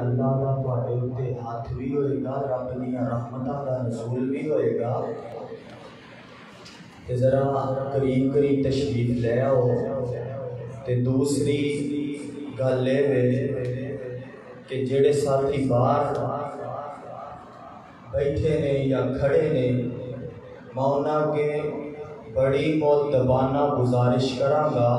اللہ دا تواڈے اُتے ہاتھ بھی ہوئے گا، رب دیاں رحمتاں دا نزول بھی ہوئے گا۔ تے ذرا قریب قریب تشریف لے آؤ۔ تے دوسری گل یہ کہ جڑے ساتھی باہر بیٹھے نے یا کھڑے نے، میں انہاں کے بڑی مؤدبانہ گزارش کراں گا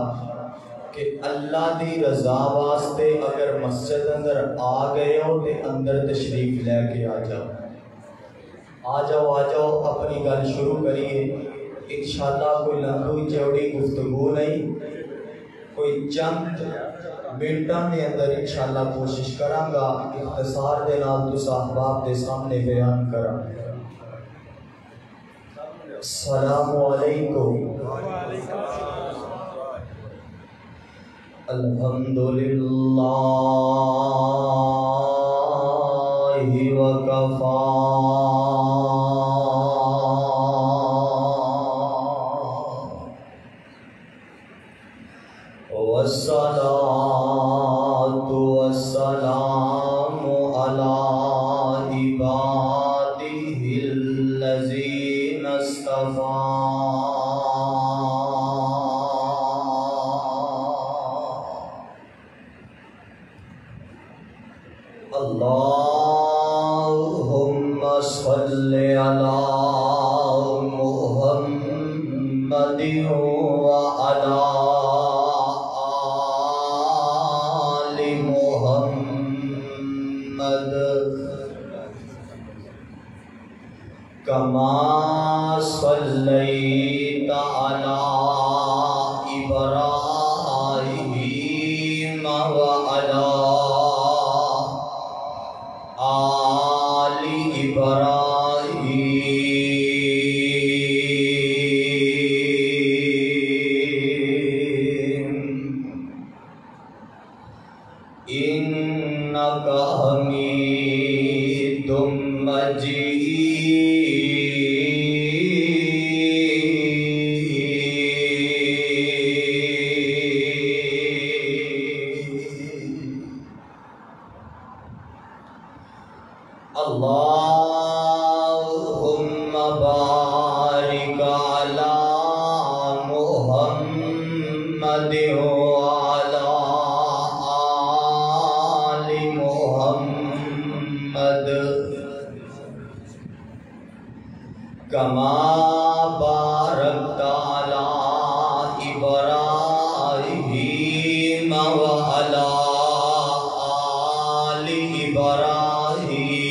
کہ اللہ دی رضا واسطے اگر مسجد اندر آ گئے ہو تے اندر تشریف لے کے آ جاؤ اپنی گل شروع کریے۔ انشاءاللہ کوئی لمبی چوڑی گفتگو نہیں، کوئی چند منٹاں دے اندر انشاءاللہ کوشش کراں گا اختصار دے نال تساں احباب دے سامنے بیان کراں۔ السلام علیکم۔ الحمدللہ وکفا والصلاة والسلام علی عبادہ الذین اصطفیٰ۔ اللہم صل علی محمد وعلی آل محمد کما صلیت علی ابراہیم وعلی آل ابراہیم انک حمید اللہم بارک علی محمد وعلی آل محمد کما بارکت علی ابراہیم وعلی آل ابراہیم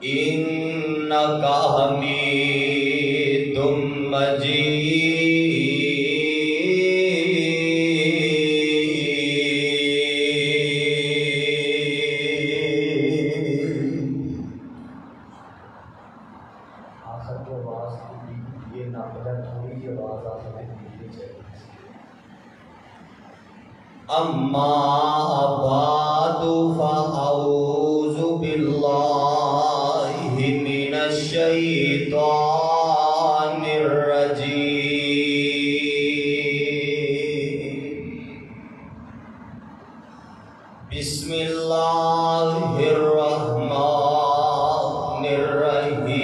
انک حمید آخر کی آواز یہ ناقدر تھوڑی سی آواز آخر میں دینی چاہیے۔ اما بعد فاعوذ باللہ من الشیطان الرجیم۔ بسم اللہ الرحمن الرحیم۔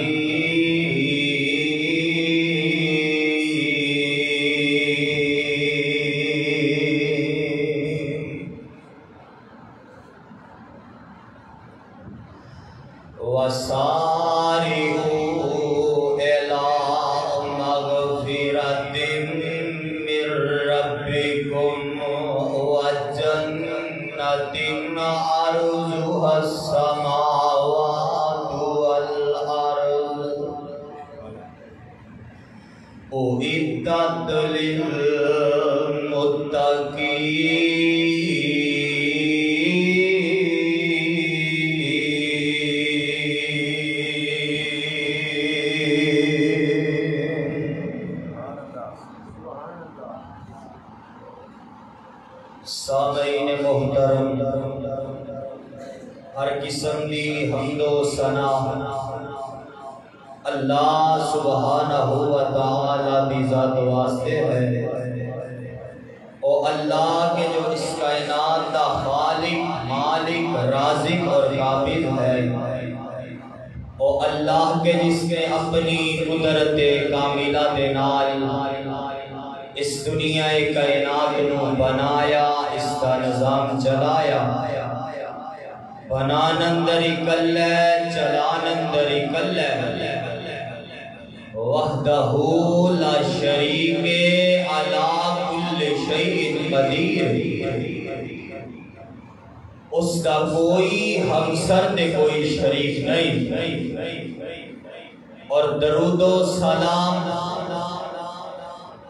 وَسَارِعُوا إِلَى مَغْفِرَةٍ مِّن رَّبِّكُمْ وَجَنَّةٍ عَرْضُهَا السَّمَاوَاتُ وَالْأَرْضُ أُعِدَّتْ لِلْمُتَّقِينَ۔ سامعین محترم، ہر قسم دی حمد و ثنا اللہ سبحانہ و تعالی دی ذات واسطے ہے او اللہ کے جو اس کائنات دا خالق مالک رازق اور قابض ہے، او اللہ کے جس نے اپنی قدرت کاملہ دے نال اس دنیا کائنات نو بنایا، اس کا نظام چلایا، بنان اندر کل ہے، چلان اندر کل ہے، وحدہ لا شریک علی کل شیء قدیر، اس کا کوئی ہمسر نے کوئی شریک نہیں۔ اور درود و سلام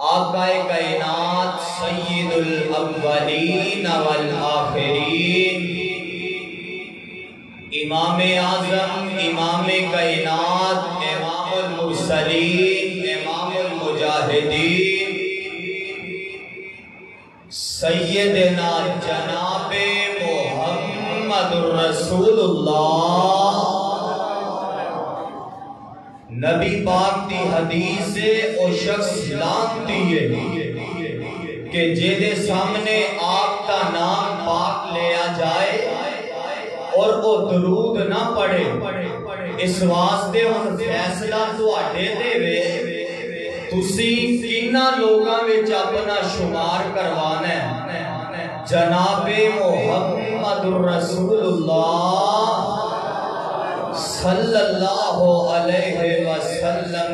آقا کائنات سید الاولین والآخرین، امام اعظم، امام کائنات، امام المرسلین، امام المجاہدین، سیدنا جناب محمد رسول اللہ، نبی پاک دی حدیث او شخص لانتی ہے کہ جیدے سامنے آپ کا نام پاک لیا جائے اور وہ درود نہ پڑھے، اس واسطے ہن فیصلہ تواڈے تے وے، تسی کنا لوگاں وچ اپنا شمار کروانا ہے۔ جناب محمد رسول اللہ صلی اللہ علیہ وسلم،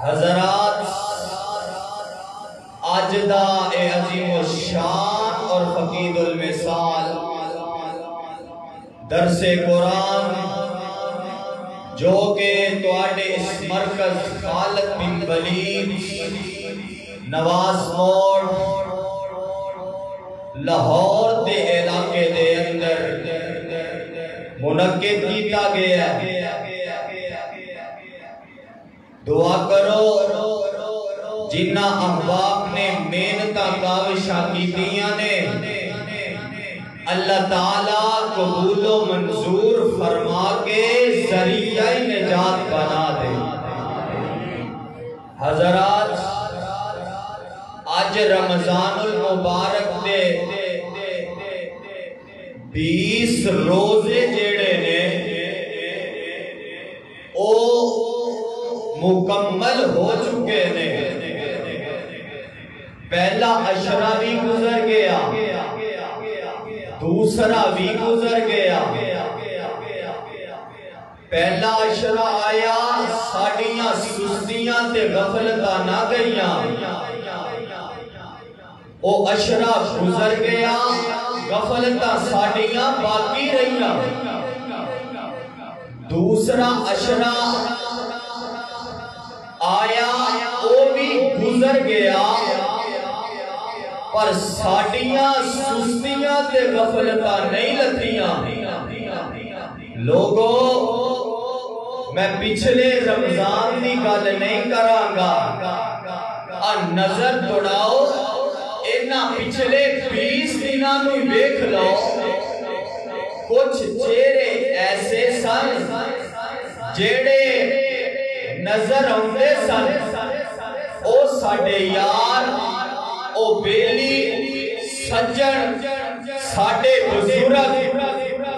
حضرات آج دا اے عظیم الشان اور فقید المثال درس قرآن جو کہ تواڈے اس مرکز خالد بن ولید نواز موڑ لاہور دے علاقے دے اندر منعقد کیتا گیا ہے۔ دعا کرو جنہ احباب نے محنتاں کاوشاں کیتیاں نے، اللہ تعالیٰ قبول و منظور فرما کے ذریعہ نجات بنا دے۔ حضرات آج رمضان المبارک دے 20 روزے جیڑے نے او مکمل ہو چکے نے، پہلا عشرہ بھی گزر گیا، دوسرا بھی گزر گیا، پہلا عشرہ آیا ساڑیاں سستیاں تے غفلتاں نہ گئیاں، او عشرہ گزر گیا، غفلتاں ساڑیاں باقی رہیاں، دوسرا عشرہ آیا او بھی گزر گیا، پر ساڑیاں سستیاں تے غفلتاں نہیں لتیاں۔ لوگو میں پچھلے رمضان دی گل نہیں کراں گا، نظر دوڑاؤ اینا پچھلے 20 دنوں نو دیکھ لو، کچھ چہرے ایسے سن جیڑے نظر آندے سن، او ساڈے یار، او بیلی سجن، ساڈے بزرگ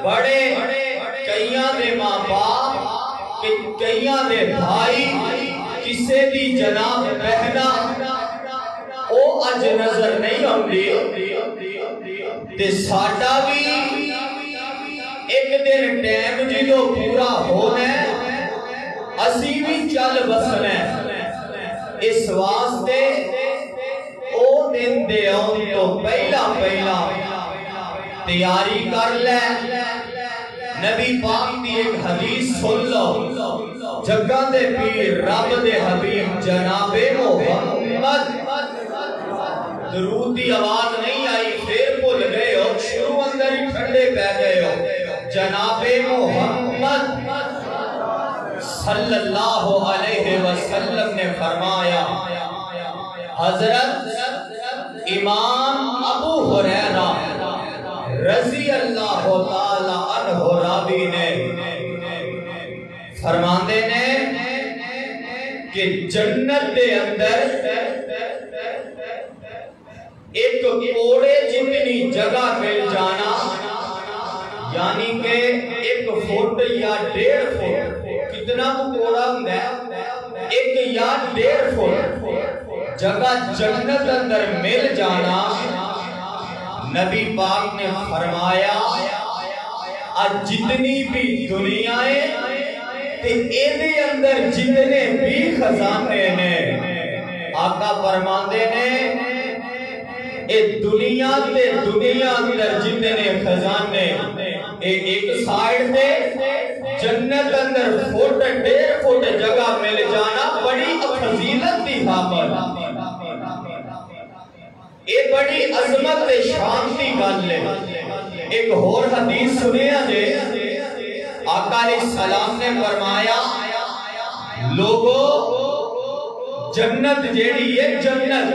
بڑے، کئیاں دے ماں باپ، کئیاں دے بھائی، کسے دی جناب بہنا او اج نظر نہیں آندی، تے ساڈا بھی ایک دن ٹائم جدوں پورا ہونا ہے اسی بھی چل بسنا ہے، اس واسطے او دن دے آن تو پہلا تیاری کر لے۔ نبی پاک دی ایک حدیث سن لو، جگہ دے پیر رب دے حبیب جناب محمد، درود دی آواز نہیں آئی، پھر بھول گئے ہو، شروع اندر ہی ٹھنڈے پہ گئے ہو، جناب محمد صلی اللہ علیہ وسلم نے فرمایا، حضرت امام ابو ہریرہ رضی اللہ تعالی عنہ راوی نے فرماندے نے کہ جنت دے اندر ایک کوڑے جتنی جگہ مل جانا، یعنی کہ 1 فٹ یا 1.5 فٹ، کتنا کوڑا ہوں ہے 1 یا 1.5 فٹ جگہ جنت اندر مل جانا، نبی پاک نے فرمایا آج جتنی بھی دنیا ہے تے ایدے اندر جتنے بھی خزانے نے، آقا فرماندے نے اے دنیا تے دنیا اندر جتنے خزانے اے ایک سائیڈ تے جنت اندر 1.5 فٹ جگہ مل جانا بڑی فضیلت دی حامل، اے بڑی عظمت تے شان دی گل ہے۔ ایک اور حدیث سنیا جے، آقا علیہ السلام نے فرمایا لوگو جنت جیڑی ہے، جنت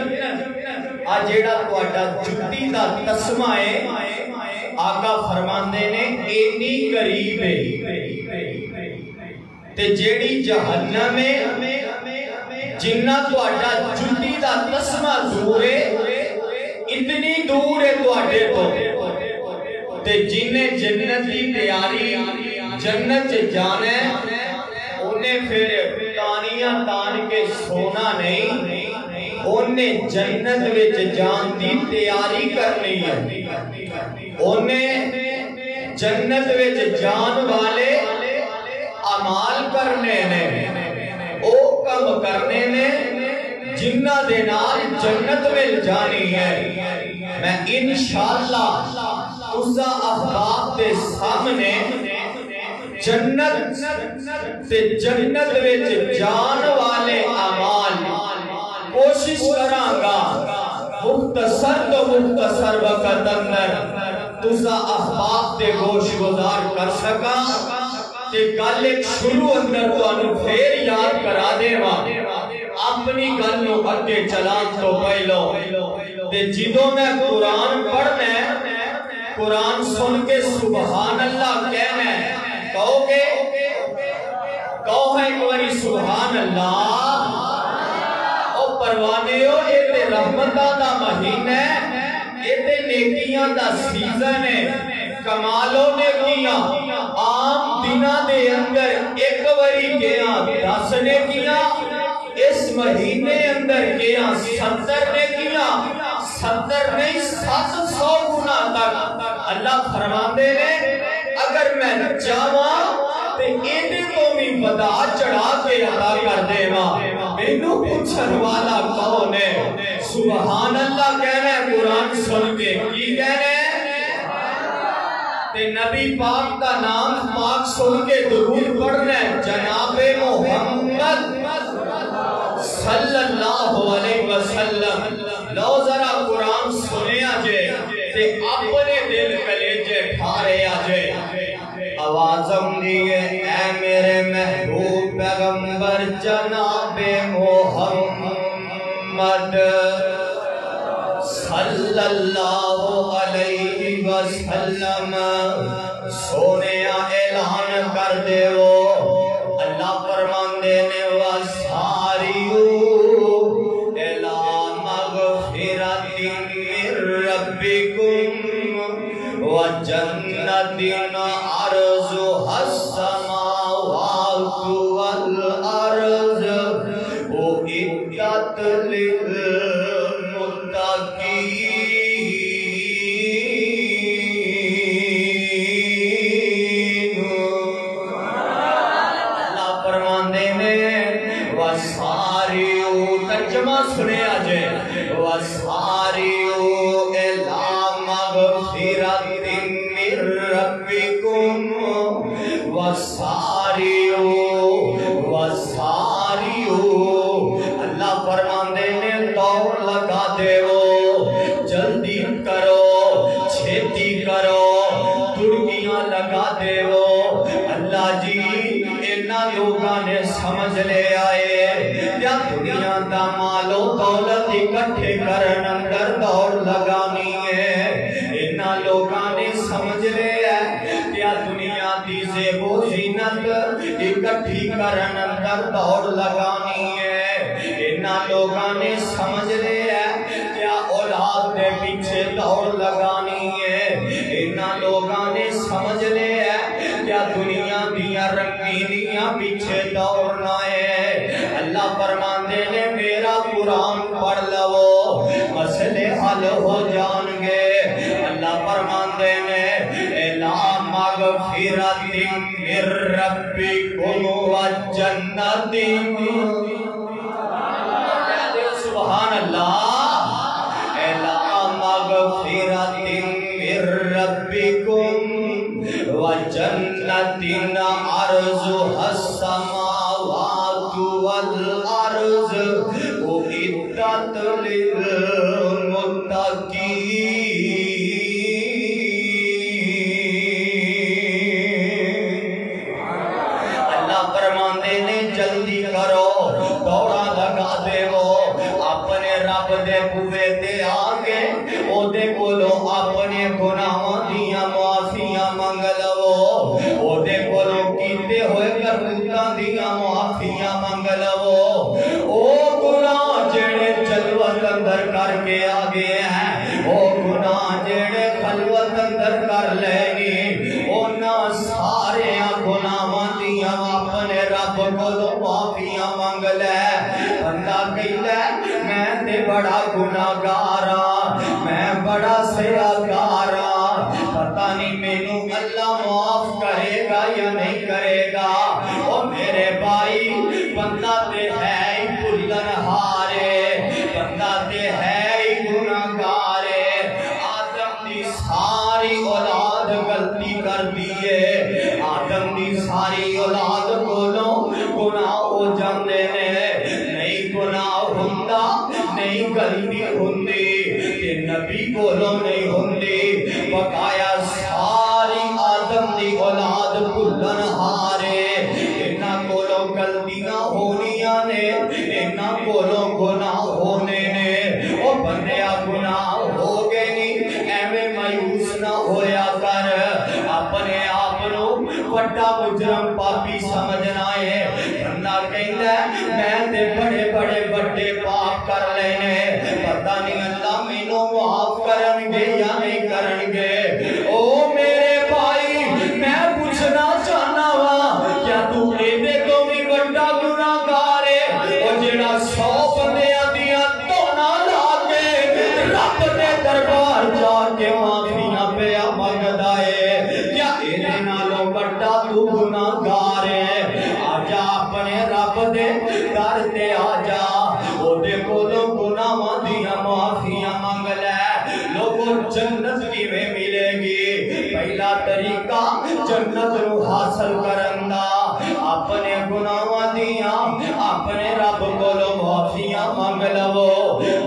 آ جیڑا تواڈا جُتی دا تسمہ ہے، آقا فرماندے نے اینی قریب ہے، تے جیڑی جہنم ہے جنہ تواڈا جُتی دا تسمہ دور ہے، اتنی دور ہے تواڈے تو، تے جنہیں جنت کی تیاری جنت جانا ہے انہیں پھر تانیاں تان کے سونا نہیں، انہیں جنت وچ جان دی تیاری کرنی ہے، انہیں جنت وچ جان والے عمال کرنے نے، او کم کرنے نے جنہ دے نال جنت مل جانی ہے۔ میں انشاءاللہ اسا احباب دے سامنے جنت تے جنت وچ جان والے اعمال کوشش کراں گا مختصر تو مختصر وقت اندر تسا احباب دے گوش گزار کر سکا، تے گل ایک شروع اندر تو انو پھر یاد کرا دے ماں اپنی گل نو اگے چلان تو پہلو، تے جدوں میں قرآن پڑھنا ہے، قرآن سن کے سبحان اللہ کہنا ہے، کہو گے کہو ہے ایک باری سبحان اللہ، او پروانے ہو اے تے رحمتہ دا مہینہ ہے، اے تے نیکیاں دا سیزن ہے، کمالوں نیکیاں عام دنہ دے اندر ایک باری گیا 10 نیکیاں، اس مہینے اندر کیا 70 نے کیا، 70 نہیں 700 گنا تک اللہ فرماندے نے اگر میں چاہواں تے ایدے تو بھی بدا چڑھا کے عطا کر دے ماں، مینوں پوچھن والا کون ہے؟ سبحان اللہ کہنا ہے قرآن سن کے، کی کہنا ہے؟ تے نبی پاک کا نام پاک سن کے درود پڑھنا ہے، جناب محمد صلی اللہ علیہ وسلم۔ لو ذرا قرآن سنے آجے تے اپنے دل کلیجے ٹھارے آجے، آوازم دیئے اے میرے محبوب پیغمبر جناب محمد صلی اللہ علیہ وسلم، سونے اعلان کر دے وہ اللہ فرماندے نے وَسَارِعُوا إِلَىٰ مَغْفِرَةٍ مِّن رَّبِّكُمْ وَجَنَّةٍ عَرْضُهَا السَّمَاوَاتُ وَالْأَرْضُ أُعِدَّتْ لِلْمُتَّقِينَ۔ سنے آجے وَسَارِعُوا إِلَىٰ مَغْفِرَةٍ مِّن رَّبِّكُمْ وَسَارِعُوا اللہ فرماندے نے دوڑ لگا دے وہ، جلدی کرو چھیتی کرو تڑکیاں لگا دے وہ، اللہ جی اینا لوگاں نے سمجھ لے آئے کیا دنیا دا مالو دولت اکٹھے کرن اندر دوڑ لگانی ہے، اینا لوگاں نے سمجھ لے آئے کیا دنیا دی زیب و زینت اکٹھی کرن اندر دوڑ لگانی ہے، اینا لوگاں نے سمجھ لے آئے کیا اولاد دے پڑھ لو مسئلے حل ہو جان گے اللہ فرماندے نے الا مغفرۃ من ربکم وجنۃ سبحان اللہ الا مغفرۃ من ربکم وجنۃ عرضها السماوات والارض اعدت للمتقین اللہ فرماندے نے جلدی کرو دوڑا لگا دے وہ اپنے رب دے بوے تے آگے او دے کولو اپنے گناہاں دیاں معافیاں منگ لو او دے کولو کیتے ہوئے کرتوتاں دیاں معافیاں منگ لو او گناہ جڑے جلوت اندر کر کے آگے ہیں او گناہ جڑے خلوت اندر کر لے گی اونا سارے گناہاں دیاں اپنے رب کولو معافیاں منگ لے بندہ کہتا ہے میں تے بڑا گناہگارا میں بڑا سیاکارا پتہ نہیں مینوں اللہ معاف کرے گا یا نہیں کرے گا او میرے بھائی بندہ تے ہے ہی بھلن ہارے بندہ تے ہے ہی گناہگارے آدم دی ساری اولاد غلطی کر دیے آدم دی ساری اولاد کولوں گناہ ہو جاندے نے نہیں گناہ ہوندا نہیں غلطی ہوندی تے نبی کولوں نہیں ہوندی بقایا ساری آدم دی اولاد بھلن ہارے انہاں کولوں غلطیاں ہونیاں نے انہاں کولوں گناہ ہونے نے او بندیا گناہ ہو گئے نہیں ایویں مایوس نہ ہویا کر اپنے آپ نو بڑا مجرم پاپی سمجھنا ہے بندہ کہندا ہے میں تے بڑے بڑے بڑے پاپ کر لینے پتہ نہیں اللہ مینوں معاف کرن گے یا نہیں کرن گے او میرے بھائی میں پوچھنا چاہنا وا کیا تو ایدے تو بھی بڑا گناہگار ہے او جڑا 100 بندیاں دیاں تونا لا کے رب دے دربار جا کے معافیاں پیا منگدا ہے کیا ایدے نالوں بڑا تو گناہگار ہے آجا اپنے رب دے در تے آجا او دے کولوں گناہاں دیاں معافیاں منگ لے لوگوں جنت کیویں ملے گی پہلا طریقہ جنت نو حاصل کرن دا اپنے گناہاں دیاں اپنے رب کولوں معافیاں منگ لو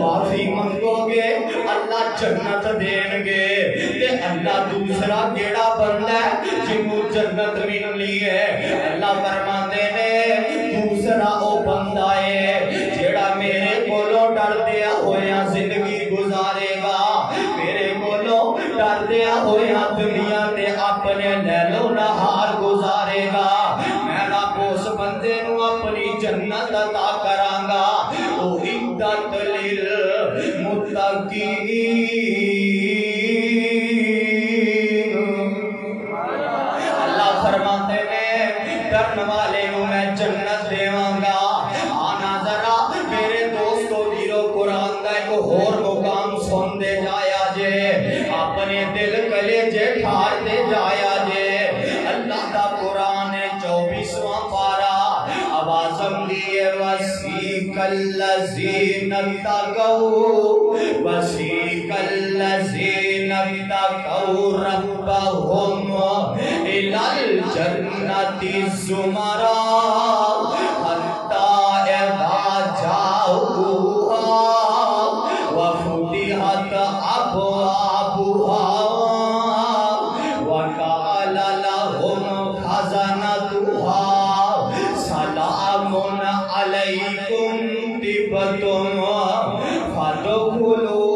معافی منگو گے اللہ جنت دین گے تے اللہ دوسرا کیڑا بندہ ہے جنوں جنت ملنی ہے اللہ فرماندے نے دوسرا او بندہ ہے جیڑا میرے کولوں ڈردیا ہویا زندگی گزارے گا میرے کولوں ڈردیا ہویا دنیا تے اپنے لیلو نہار گزارے گا میں رب اس بندے نو اپنی جنت عطا کراں گا او عدت للمتقین اللہ فرماتے ہیں کرن والے نو میں جنت دیواں گا آنا ذرا میرے دوستو دیرو قرآن دا ایک اور مقام سن دے جایا جے اپنے دل کلے جے ٹھار دے جایا جے اللہ دا قرآن 24واں پارہ آوازم لیے وسیق الذین اتقوا ربهم إلى الجنة زمرا حتى إذا جاءوها وفتحت أبوابها وقال لهم خزنتها سلام عليكم طبتم فادخلوها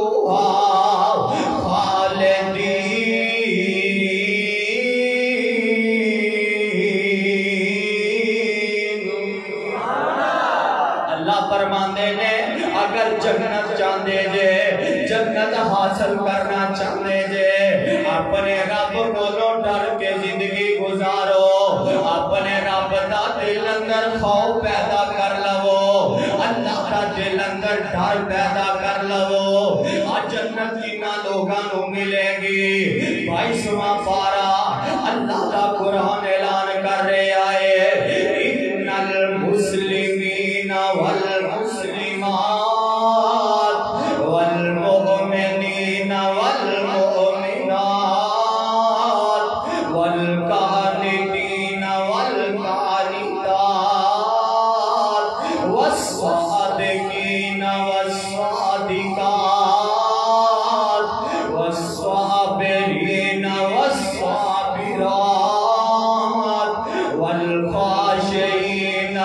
جنت چاندے جے جنت حاصل کرنا چاندے جے اپنے رب کو ڈر کے زندگی گزارو اپنے رب دا دل اندر خوف پیدا کر لو اللہ دا دل اندر ڈر پیدا کر لو آج جنت کنا لوگاں نو ملے گی 22واں پارہ اللہ کا قرآن اعلان کر رہے آئے ان المسلمین والمسلمات والمؤمنین والمؤمنات والقانتین والقانتات والصادقین والصادقات والصابرین والصابرات والخاشعین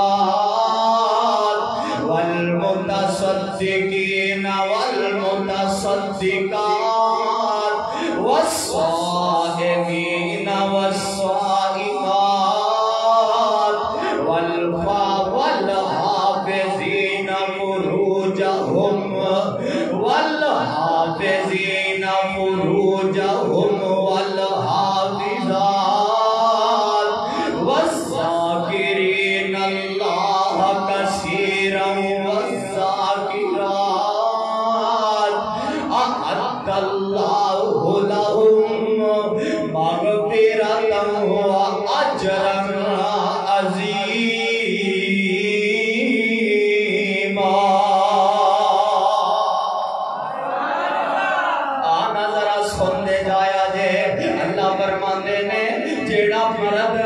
والخاشعات والمتصدقین والمتصدقات والصائمین والصائمات والحافظین فروجهم والحافظین فروجهم والحافظات والذاکرین اللہ کثیرا والذاکرات اعد اللہ لهم مغفرتا واجرا عظیما آنا ذرا سننے جایا جے اللہ فرماندے نے جیڑا مرد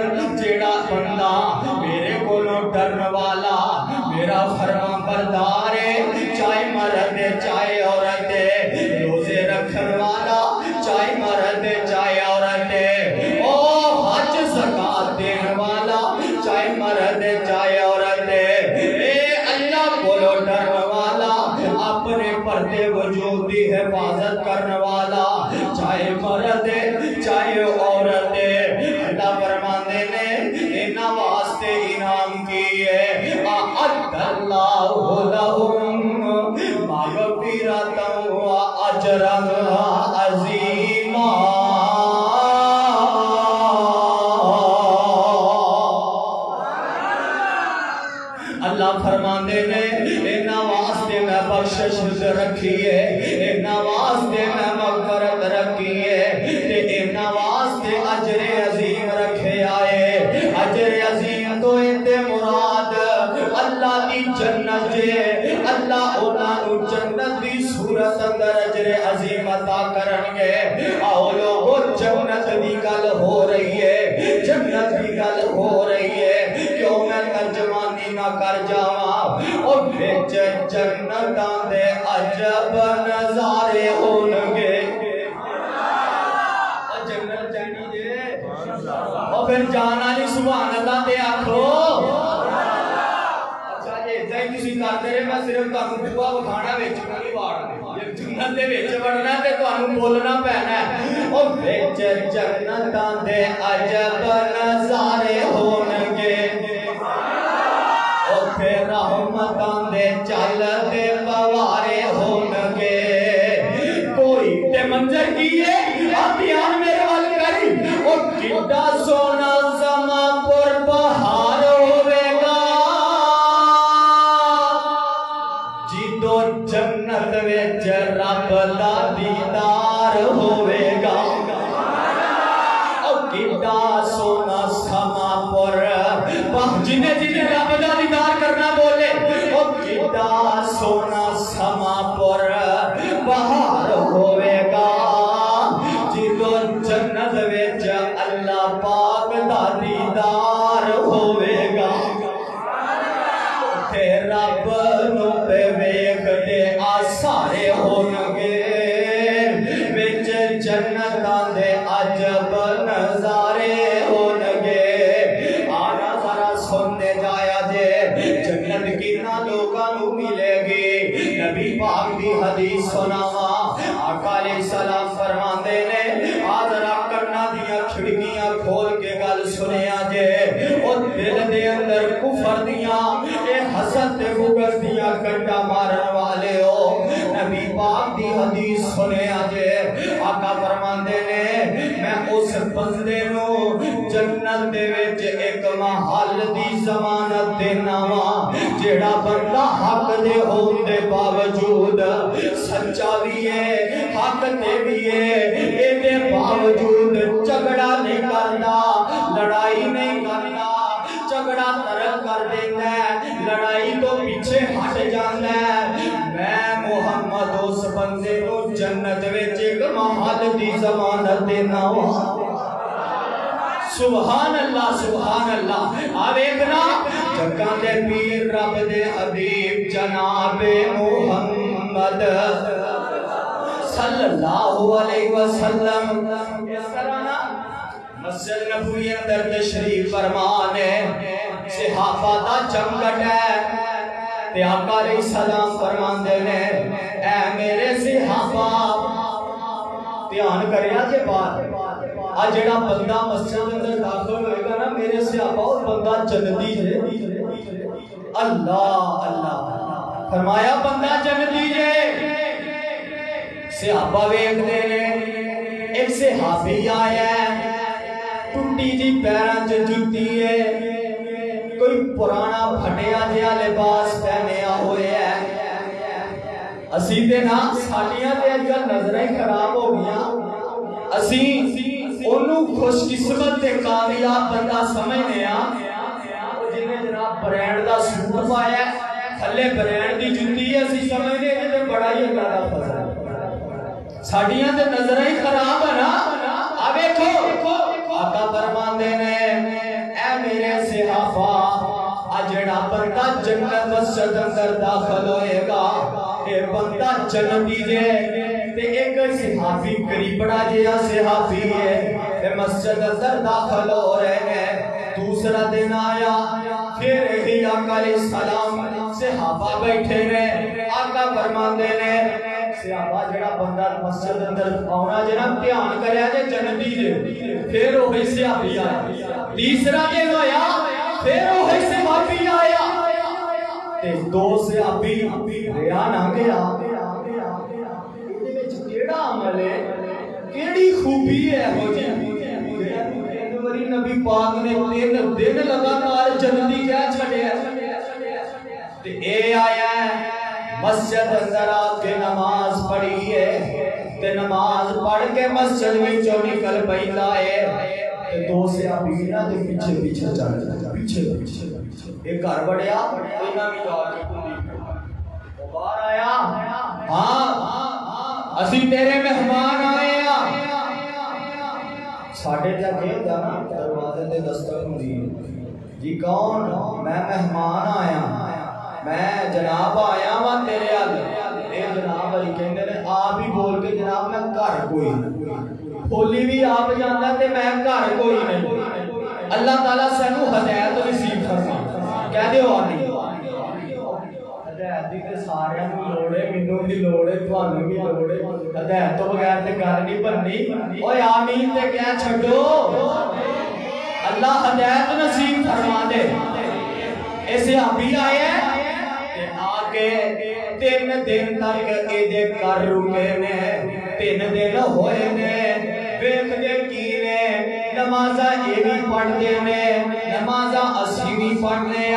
جیڑا بندہ میرے کولوں ڈرن والا میرا فرما بردار ہے چاہے مرد چاہے عورت روزے رکھن والا چاہے مرد چاہے عورت او حج زکات دین والا چاہے مرد چاہے عورت اے اللہ کولوں ڈرن والا اپنے پردے وجود دی حفاظت کرنے والا چاہے مرد چاہے عورت اللہ فرماندے نے انہاں واسطے انعام کیے اعد اللہ لهم مغفرتا واجرا عظیما اللہ فرماندے نے انہاں واسطے میں بخشش رکھی ہے انہاں واسطے میں مغفرت رکھی ہے تے انہاں واسطے اجر عظیم رکھے آئے اجر عظیم تو انتے مراد اللہ دی جنت جے اللہ انہاں نو جنت دی صورت اندر اجر عظیم عطا کرنگے آؤ لوگو جنت دی گل ہو رہی ہے جنت دی گل ہو رہی ہے کیوں میں ترجمانی نہ کر جاواں اور بچ جنتاں دے عجب نظارے ہونگے جنت جانی جے اور پھر جانا لی سبحان اللہ دے آکھو اچھا جی اتنا ہی کسی کرتے رہے میں صرف تانوں دعا بکھانا ویچ کری وارنے جنت دے ویچ وڑنا تے تانوں بولنا پہنا ہے اور بچ جنتاں دے عجب نظارے ہونگے اور پھر رحمتاں دے چل دے بوارے ہونگے کوئی تے منظر کیے آتیان میرے وال کری اور کتا سونا سما پر بہار ہوئے گا جیدو جنت ویچ رب دا دیدار ہوئے گا اور کتا سونا سما پر جنہیں جنہیں رب دا دیدار کرنا بولے اور کتا سونا سما پر بہار ہوئے گا جیدو جنت ویچ اللہ پاک دا دیدار ہوئے گا تے رب نو پہ ویکھ دے آسارے ہونگے ویچ جنتاں دے عجب نظارے ہونگے آنا ذرا سننے جایا جے جنت کتنا لوگاں نو ملے گی نبی پاک دی حدیث سناوا آقا علیہ السلام فرماندے نے آدھرا کرنا دیا کھڑکیاں کھول کے گل سنیا جے اور دل دے اندر کفر دیا اے حسد دے گگر دیا کنڈا مارن والے ہو نبی پاک دی حدیث سنیا جے آقا فرماندے نے میں اس بندے نو جنت دے وچ ایک محل دی ضمانت دینا وا جے جڑا بندہ حق دے ہون دے باوجود سچا بھی ہے حق تے بھی ہے اے دے باوجود جھگڑا نہیں کردا لڑائی نہیں کردا جھگڑا ترک کر دیتا ہے لڑائی تو پیچھے ہٹ جاتا ہے میں محمد اس بندے کو جنت وچ ایک محل دی ضمانت دینا سبحان اللہ آویکنا جگہ دے پیر رب دے حبیب جناب محمد صلی اللہ علیہ وسلم مسجد نبوی اندر تشریف فرمان ہے صحابہ دا جمگٹ ہے تے آقا علیہ السلام فرمان دے نے اے میرے صحابہ دھیان کریا جے بات آج جڑا بندہ مسجد اندر داخل ہوئے گا نا میرے صحابہ اور بندہ جنتی ہے اللہ اللہ فرمایا بندہ جنتی ہے صحابہ ویکھ دے نے ایک صحابی آیا ہے ٹوٹی جی پیران چ جُتی ہے کوئی پرانا پھٹیا جہا لباس پہنیا ہوئے ہے اسی تے نا ساڈیاں تے اج کل نظراں ہی خراب ہو گئیاں اسی اونوں خوش قسمت تے کامیاب بندہ سمجھنے ہاں جنہیں جناب برانڈ دا سوٹ پایا تھلے برانڈ دی جُتی ہے اسی سمجھنے تے بڑا ہی اللہ دا فضل ہے ساڈیاں تے نظراں ہی خراب ہے نا آ ویکھو آقا فرمان دے نے اے میرے صحابہ جڑا بندہ جنت مسجد اندر داخل ہوئے گا اے بندہ جنتی جے تے ایک صحابی قریبڑا جیا صحابی ہے اے مسجد اندر داخل ہو رہے ہیں دوسرا دن آیا پھر ہی آقا علیہ السلام صحابہ بیٹھے نے آقا فرمان دے نے صحابہ جڑا بندہ مسجد اندر آنا جناب دھیان کریا جے جنتی جے پھر وہی صحابی آیا تیسرا دن آیا پھر وہی صحابی آیا تے دو صحابی ریا نہ گیا کیڑا عمل ہے کیڑی خوبی ہے ہو جی میری نبی پاک نے تین دن لگاتار جنتی جا چھڑے تے اے آیا ہے مسجد اندر آ کے نماز پڑھی ہے تے نماز پڑھ کے مسجد میں جو نکل پہلا ہے تے دو سے آبینا دے پیچھے پیچھے چل پیچھے ایک گھر بڑھیا اینا بھی جا کے باہر آیا ہاں اسی تیرے مہمان آئے ہیں ساڑھے تک یہ جانا دروازے تے دستک ہوندی جی کون میں مہمان آیا میں جناب آیا ہاں تیرے آگے اے جناب علی کہندے نے آپ ہی بول کے جناب میں گھر کوئی نہیں کھولی بھی آپ جاندا تے میں گھر کوئی نہیں اللہ تعالیٰ سانو ہدایت نصیب فرما کہہ دیو آمین ہدایت دی تے سارے نوں لوڑ ہے مینوں بھی لوڑ ہے تھانوں بھی لوڑ ہے ہدایت تو بغیر تے گل نہیں بننی اوے آمین تے کہہ چھڈو اللہ ہدایت نصیب فرما دے ایسے ابھی آئے آگے 3 دن تک ایدے کر رکے نے 3 دن ہوئے نے ویکھ دے کی نے نمازہ یہ بھی پڑھ دے نے نمازہ اسی بھی پڑھنے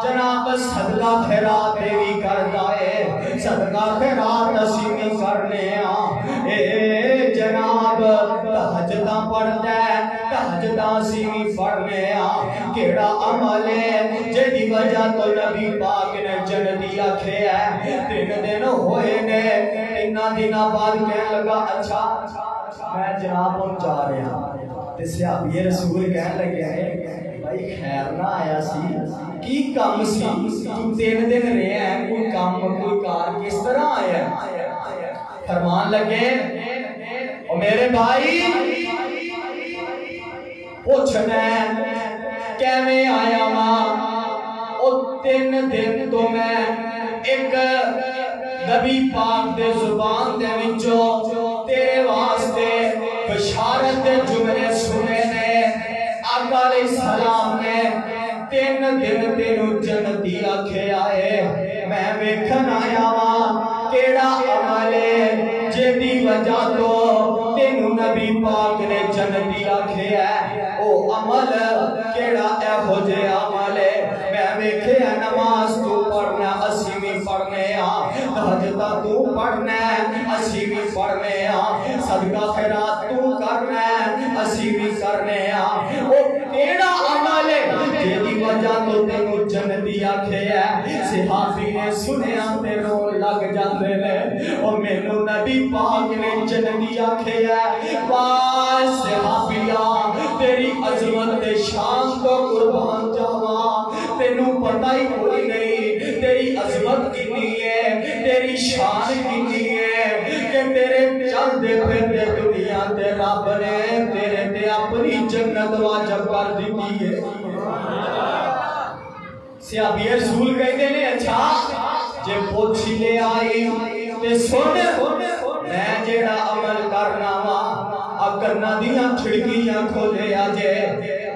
جناب صدقہ خیرات بھی کرتا ہے صدقہ خیرات اسی بھی کرنے اے جناب تہجدہ پڑھتا ہے تہجدہ اسی بھی پڑھنے کیڑا عمل ہے جدی وجہ تو نبی پاک نے جنتی آکھے ہے 3 دن ہوئے نے 3 دن بعد کہنے لگا اچھا میں جناب ہم جا رہے ہیں تے صحابی رسول کہنے لگے ہیں بھائی خیر نہ آیا سی کی کام سی تو 3 دن رہے ہیں کوئی کام کوئی کار کس طرح آیا فرمان لگے او میرے بھائی پوچھنا کیویں آیا ماں او 3 دن تو میں ایک نبی پاک دے زبان دے وچوں تیرے واسطے بشارت دے جملے سنے نے آقا علیہ السلام نے 3 دن تینوں جنتی آکھے آئے میں ویکھن آیا وا کیڑا عمل ہے جدی وجہ تو تینوں نبی پاک نے جنتی آکھے ہے او عمل کیڑا اے ہو جے عمل ہے میں ویکھے نماز تو تہجدہ تو پڑھنا ہے اسی بھی پڑھنے صدقہ خیرات تو کرنا ہے اسی بھی کرنے او کیڑا عمل ہے جیدی وجہ تو تینوں جنتی آکھے ہے صحابی نے سنیا تے رو لگ جاندے نے او مینوں نبی پاک نے جنتی آکھے ہے واہ صحابیہ تیری عظمت تے شان تو قربان جاواں تینوں پتہ ہی کوئی نہیں تیری عظمت کتنی ہے تیری شان کتنی ہے کہ تیرے چلدے پھردے دنیا تے رب نے تیرے تے اپنی جنت واجب کر دیتی ہے صحابی رسول کہتے ہیں اچھا جے پوچھی لے آئی تے سن میں جیڑا عمل کرنا وا اکرنا دیاں کھڑکیاں کھولے آجے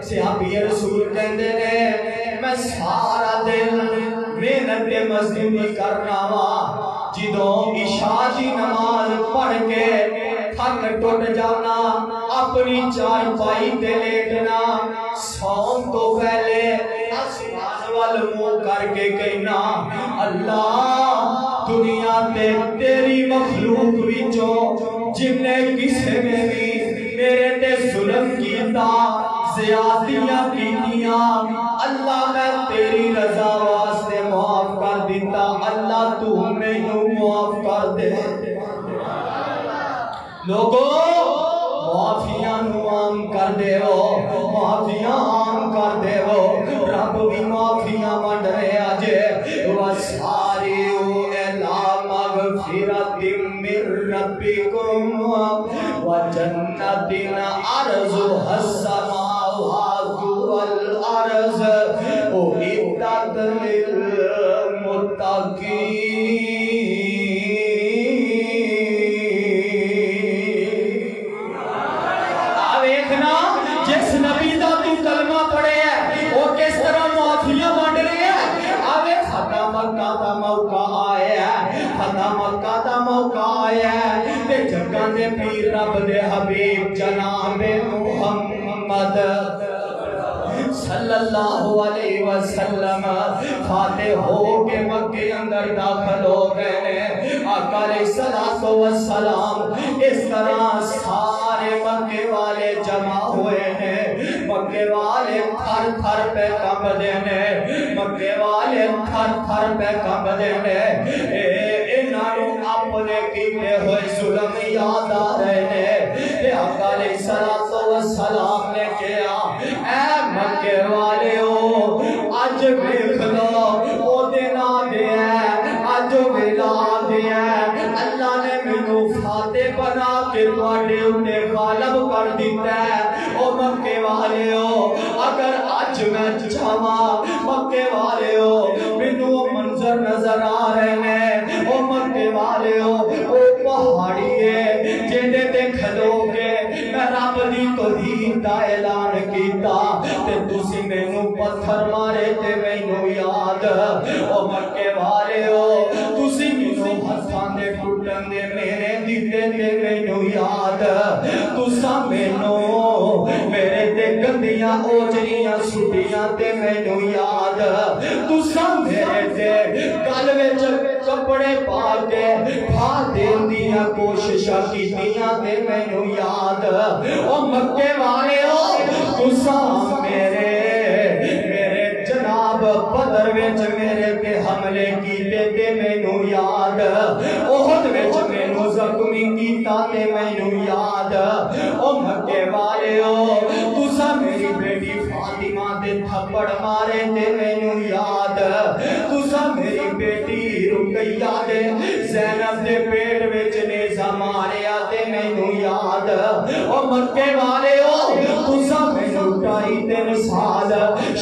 صحابی رسول کہتے ہیں میں سارا دن محنت مزدوری کرنا وا جدوں عشاء دی نماز پڑھ کے تھک ٹوٹ جانا اپنی چارپائی تے لیٹنا سون تو پہلے آسمان وال منہ کر کے کہنا اللہ دنیا تے تیری مخلوق وچوں جن نے کسے میں بھی میرے تے ظلم کیتا زیادتیاں کیتیاں اللہ میں تیری رضا واسطے معاف کر دیتا اللہ تو مینوں معاف کر دے لوگوں معافیاں نو عام کر دے معافیاں عام کر دے رب بھی معافیاں ونڈ رہے آجے وَسَارِعُوا إِلَىٰ مَغْفِرَةٍ مِّن رَّبِّكُمْ وَجَنَّةٍ عَرْضُهَا السَّمَاوَاتُ وَالْأَرْضُ أُعِدَّتْ لِلْمُتَّقِينَ جس نبی دا تو کلمہ پڑھے ہے وہ کس طرح معافیاں بانٹ رہے ہیں آوے فتح مکہ دا موقع آیا ہے فتح مکہ دا موقع آیا ہے تے جگہ دے پیر رب دے حبیب جناب محمد صلی اللہ علیہ وسلم فاتح ہو کے مکے اندر داخل ہو گئے آقا علیہ السلام اس طرح سارے مکے والے جمع ہوئے ہیں مکے والے تھر تھر پہ کم دینے مکے والے تھر تھر پہ کم دینے انہوں اپنے کیتے ہوئے ظلم یاد آ رہے ہیں آقا علیہ السلام نے کیا اے مکے والے ہو آج بیخ لو او دینا دیا آج ویلا دیا اللہ نے منو فاتح بنا کے تواڈے اُتے غالب کر دیتا ہے او مکے والے ہو اگر آج میں چاہواں مکے والے ہو منو منظر نظر آ رہے ہیں او مکے والے ہو او پہاڑی ہے جیندے تے کھلو کے میں رب دی توحید دا اعلان کیتا تے تسی مینوں پتھر مارے تے مینوں یاد او مکے والے ہو تسی مینوں ہتھاں دے ٹوٹن دے میرے دتے تے مینوں یاد تساں مینوں میرے تے گندیاں اوجریاں سٹیاں تے مینوں یاد تساں میرے تے گل وچ کپڑے پا کے پھا دین دیاں کوششاں کیتیاں تے مینوں یاد او مکے والے ہو تساں میرے جناب بدر وچ میرے تے حملے کیتے تے مینوں یاد احد وچ مینوں زخمی کیتا تے مینوں یاد او مکے والے ہو تساں میری بیٹی فاطمہ دے تھپڑ مارے تے مینوں یاد تساں میری بیٹی رقیہ دے زینب دے پیٹ وچ نیزہ ماریا تے مینوں یاد او مکے والے ہو تساں مینوں 2.5 سال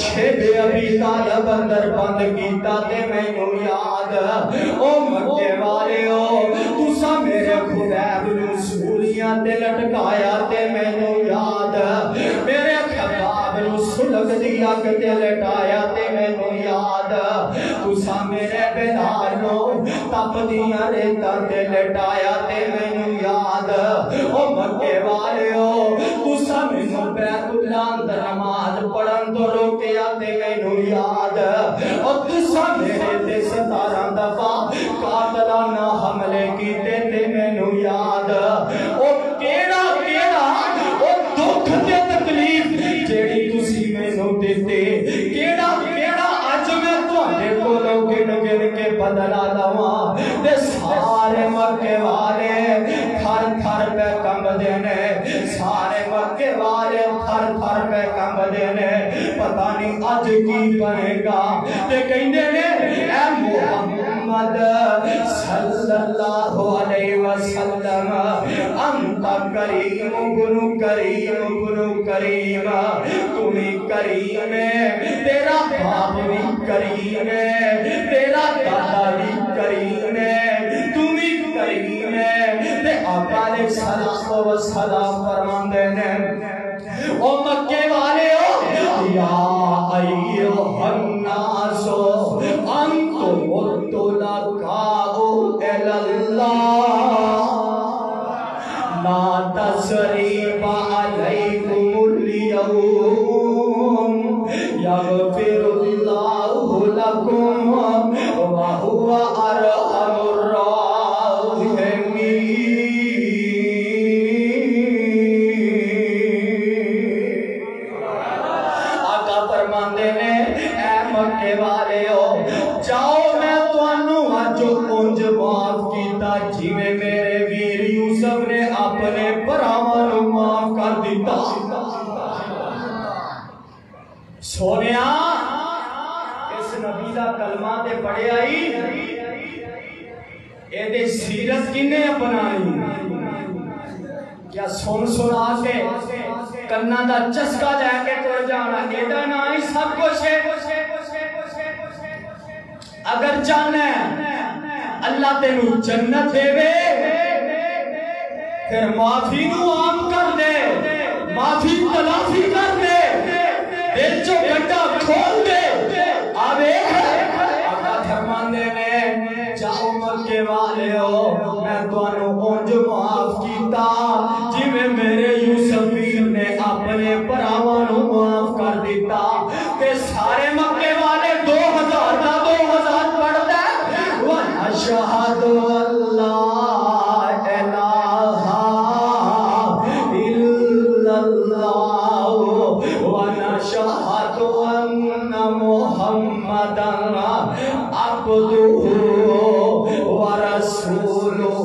شیب ابی طالب اندر بند کیتا تے مینوں یاد او مکے والے ہو تساں میرے خدیب نوں سولیاں تے لٹکایا تے مینوں یاد میرے خباب نوں سلگ دی اگ تے لٹایا تے مینوں یاد تساں میرے بلال نوں تپ دیاں ریتاں تے لٹایا تے مینوں یاد او مکے والیو تساں مینوں بیت اللہ اندر نماز پڑھن تو روکیا تے مینوں یاد او تساں میرے تے 17 دفعہ قاتلانہ حملے کیتے تے مینوں یاد او کیڑا کیڑا او دکھ تے تکلیف جیڑی تسی مینوں دتے کیڑا کیڑا اج میں تواڈے کولوں گن گن کے بدلا لواں تے سارے مکے والے تھر تھر پہ کمبدے نے سارے مکے والے تھر تھر پہ کمبدے نے پتہ نہیں اج کی بنے گا تے کہندے نے اے محمد صلی اللہ علیہ وسلم انت کریم بنو کریم بنو کریم تمہیں کریم ہے تیرا باپ بھی کریم ہے تیرا دادا بھی کریم ہے تمہیں کریم ہے تے آقا علیہ الصلوۃ والسلام فرماندے نے او مکے والے ہو یا ایھا الناس انتم الطلقاء الی اللہ لا تثریب علیکم اليوم یغفر اللہ لکم وہو ارحم جیویں میرے ویر یوسف نے اپنے بھراواں نوں معاف کر دیتا سونیا اس نبی دا کلمہ تے پڑھیا ہی اے دے سیرت کنے اپنائی کیا سن سنا کے کنا دا چسکا لے کے ٹر جانا ایڈا نہ ہی سب کچھ ہے اگر چاہنا ہے اللہ تینو جنت دے وے پھر معافی نو عام کر دے معافی تلافی کر دے دل چو گڈا کھول دے آوے آقا فرماندے نے جاؤ مکے والے ہو میں تانوں اونج معاف کیتا جویں میرے یوسف ویر نے اپنے بھراواں نوں معاف کر دیتا تے سارے مکے والے 2000 دا 2000 پڑھ دے اشہد اللہ الہ الا اللہ ونشہد ان محمدا عبدہ ورسولہ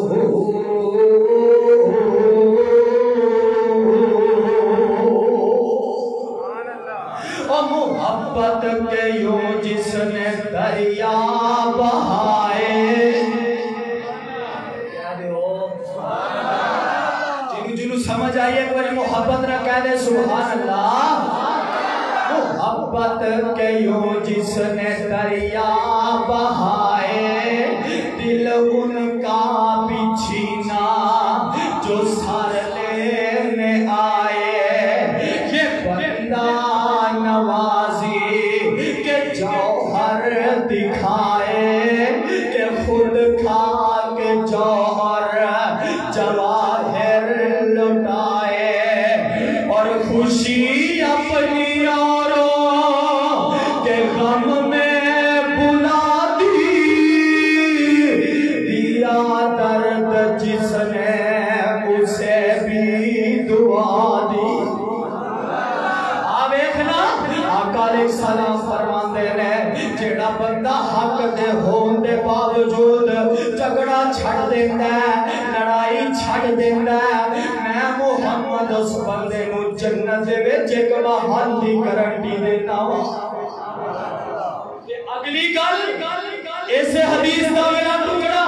محبت کے یوں جس نے دریا بہائے جنہوں سمجھ آئیے ایک بار محبت نہ کہہ دے سبحان اللہ محبت کے یوں جس نے دریا بہائے دل ان کا بچھینا جو سر لینے آئے یہ بندہ نوازی کے جوہر دکھائے کہ خود کھا کے جوہر جواہر لٹائے اور خوشی اپنی اوروں کے غم میں بلا دی دیا درد جس نے اسے بھی دعا دی آقا علیہ السلام فرماندے نے جیڑا بندہ حق دے ہون دے باوجود جھگڑا چھڑ دیندا ہے لڑائی چھڑ دیندا ہے میں محمد اس بندے نو جنت دے وچ ایک محل دی گارنٹی دیتا ہوں اگلی گل اس حدیث دا میرا ٹکڑا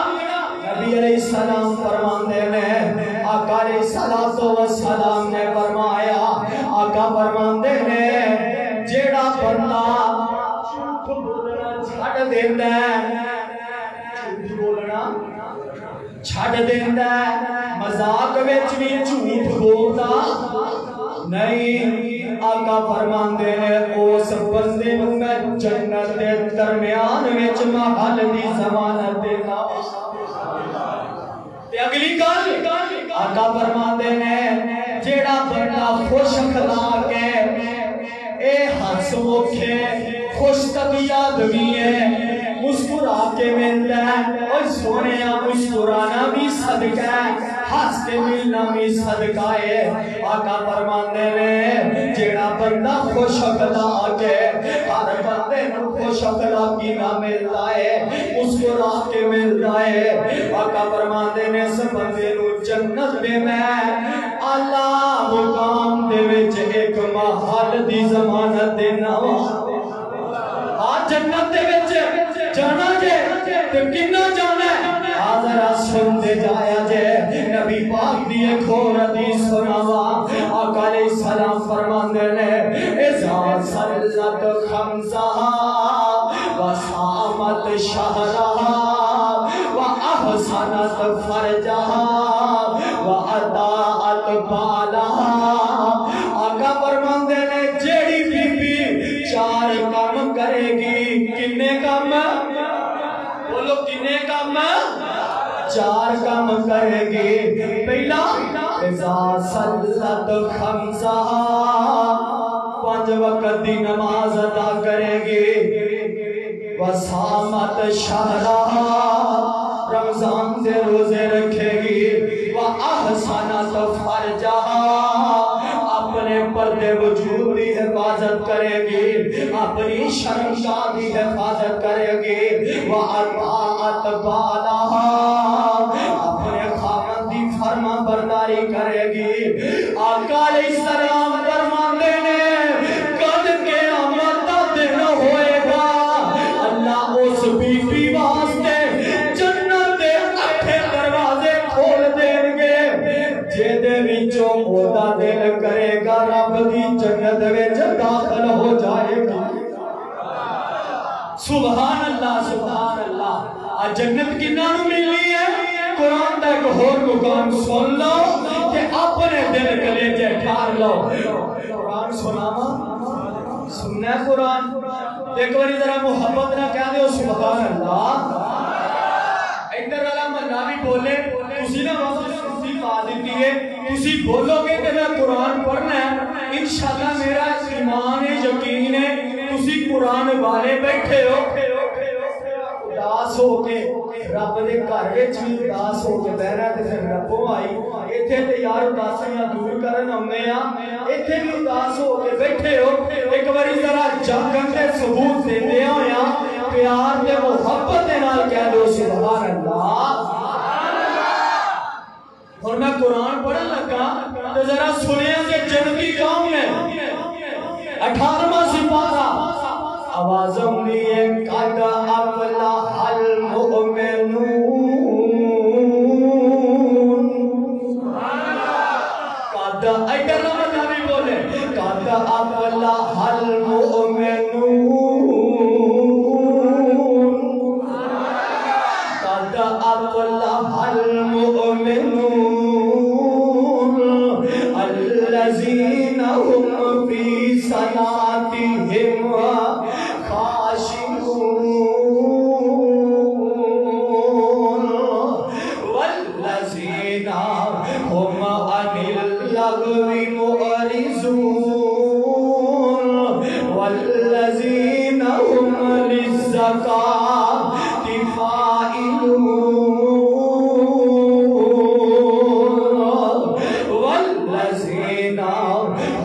نبی علیہ السلام فرماندے نے آقا علیہ السلام نے فرمایا آقا فرماندے نے جیڑا بندہ جھوٹ بولنا چھڑ دیندا ہے جھوٹ بولنا چھڑ دیندا ہے مذاق وچ بھی جھوٹ بولدا نہیں آقا فرماندے نے اس بندے نوں میں جنت دے درمیان وچ محل دی ضمانت دینا اگلی گل آقا فرماندے نے جیڑا بندہ خوش اخلاق ہے اے ہنس مکھے خوش طبیعت بھی ہے مسکرا کے ملتا ہے اور سونے مسکرانا بھی صدقہ ہے ہنس کے ملنا بھی صدقہ ہے آقا فرماندے نے جیڑا بندہ خوش اخلاق ہے ہر بندے نو خوش اخلاقی نہ ملتا ہے مسکرا کے ملتا ہے آقا فرماندے نے اس بندے نو جنت دے میں اللہ مقام دے وچ ایک محل دی ضمانت دینا آج جنت دے وچ جانا جے تے کنا جانا ہے آذرا سن دے جایا جے نبی پاک دی ایک اور حدیث سناوا آقا علیہ السلام فرماندے نے اذا صلت خمسہا وصامت شہرہا وأحسنت فرجها وأطاعت بالها آقا فرماندے نے جیڑی بی بی چار کام کرے گی کنے کام بولو کنے کام چار کام کرے گی پہلا اذا صلت خمسہا 5 وقت دی نماز ادا کرے گی وصامت شہرہا رمضان دے روزے رکھے گی وَأَحْسَنَتْ فَرْجَهَا اپنے پردے وجود کی حفاظت کرے گی اپنی شرمگاہ کی حفاظت کرے گی وَأَطَاعَتْ بَالَهَا اپنے خاوند کی فرما برداری کرے گی آقا علیہ السلام فرماندے نے کل قیامت دا دن ہوئے گا اللہ اس بی بی واسطے دل کرے گا رب دی جنت وچ داخل ہو جائے گا سبحان اللہ آج جنت کنہ نو ملنی ہے قرآن دا ایک اور مقام سن لو کہ اپنے دل کلیجے ٹھار لو قرآن سناوا سننا ہے قرآن ایک باری ذرا محبت نہ کہہ دے سبحان اللہ ادھر والا منا بھی بولے اسی نہ دیتی ہے کسی بولو گے کہ میں قرآن پڑھنا ہے انشاءاللہ میرا ایمان یقین ہے کسی قرآن والے بیٹھے ہو اداس ہو کے رب دے گھر وچ بھی اداس ہو کے بہنا تے پھر ربوں آئی ایتھے تے یار اداسیاں دور کرن آؤندے آ ایتھے بھی اداس ہو کے بیٹھے ہو ایک باری ذرا جاگن تے ثبوت دیندے ہویا پیار تے محبت دے نال کہہ دو سبحان اللہ اور میں قرآن پڑھن لگا تو ذرا سنیا کہ جنتی قوم ہے 18واں سپارہ آوازم لیے قد افلح المؤمنون قد ادھر نبی بولے قد افلح المؤمنون قد افلح المؤمنون الذين هم في صلاتهم خاشعون والذين هم عن اللغو معرضون والذين هم للزكاة فاعلون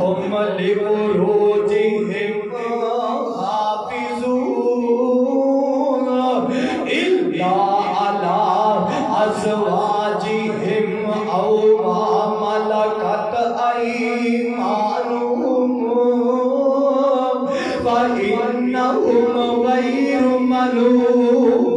هم لفروجهم حافظون إلا على أزواجهم أو ما ملكت أيمانهم فإنهم غير ملومين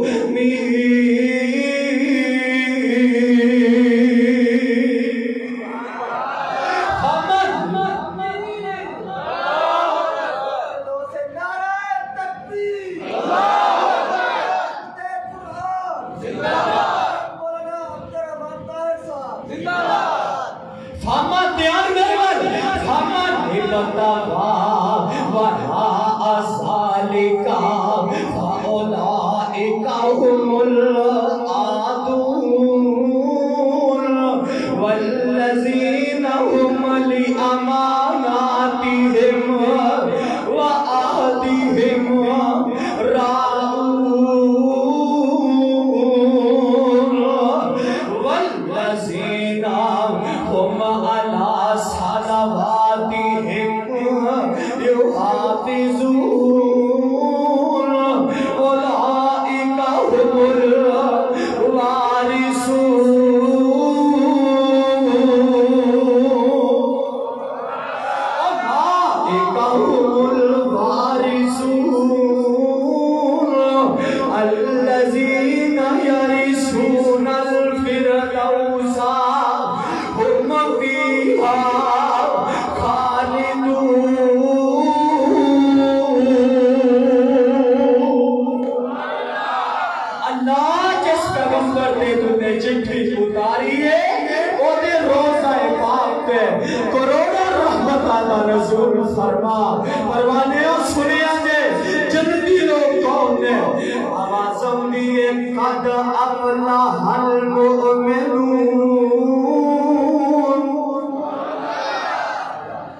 فأولئك هم العادون بھی اتاریے او دے روزہ پاک پہ کروڑا رحمت اللہ رسول فرما پروانے اور سنیا دے جنتی لوگ کون نے آوازم دیئے قد افلح المؤمنون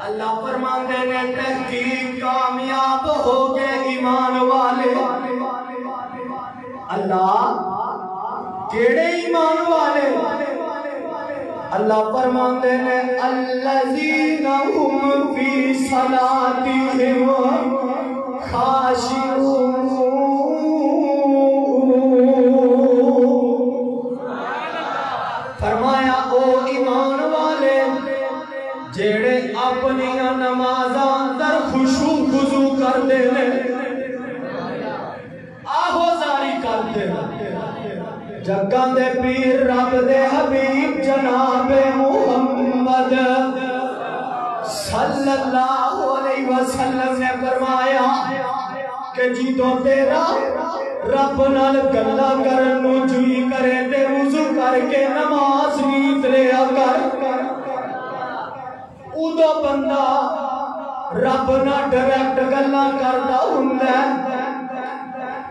اللہ فرماتے نے تحقیق کامیاب ہو گئے ایمان والے اللہ کیڑے ایمان والے اللہ فرماتے ہیں الذین هم فی صلاتہم خاشعون فرمایا او ایمان والے جیڑے اپنی نمازاں در خشوع خضوع کر دے آہو زاری کر دے جگہ دے پیر رب دے حبیب جناب محمد صلی اللہ علیہ وسلم نے فرمایا کہ جی تو تیرا رب نال گلا کرنو جوئی کرے تے وضو کر کے نماز نیت لیا کر ادو بندہ رب نہ ڈائریکٹ گلا کرتا ہوندا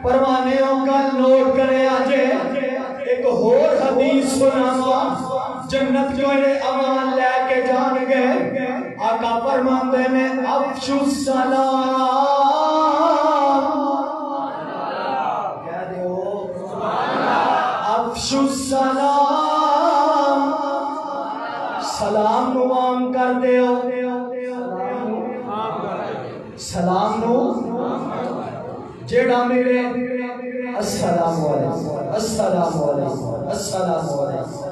پروانیوں کا نوٹ کرے آجے ایک اور حدیث سناما جنت جو ہے امان لے کے جان گئے آقا فرماندے نے افشو السلام کیا دے ہو افشو السلام سلام نوام کر دے ہو سلام نو جیڑا میرے السلام علیکم السلام علیکم السلام علیکم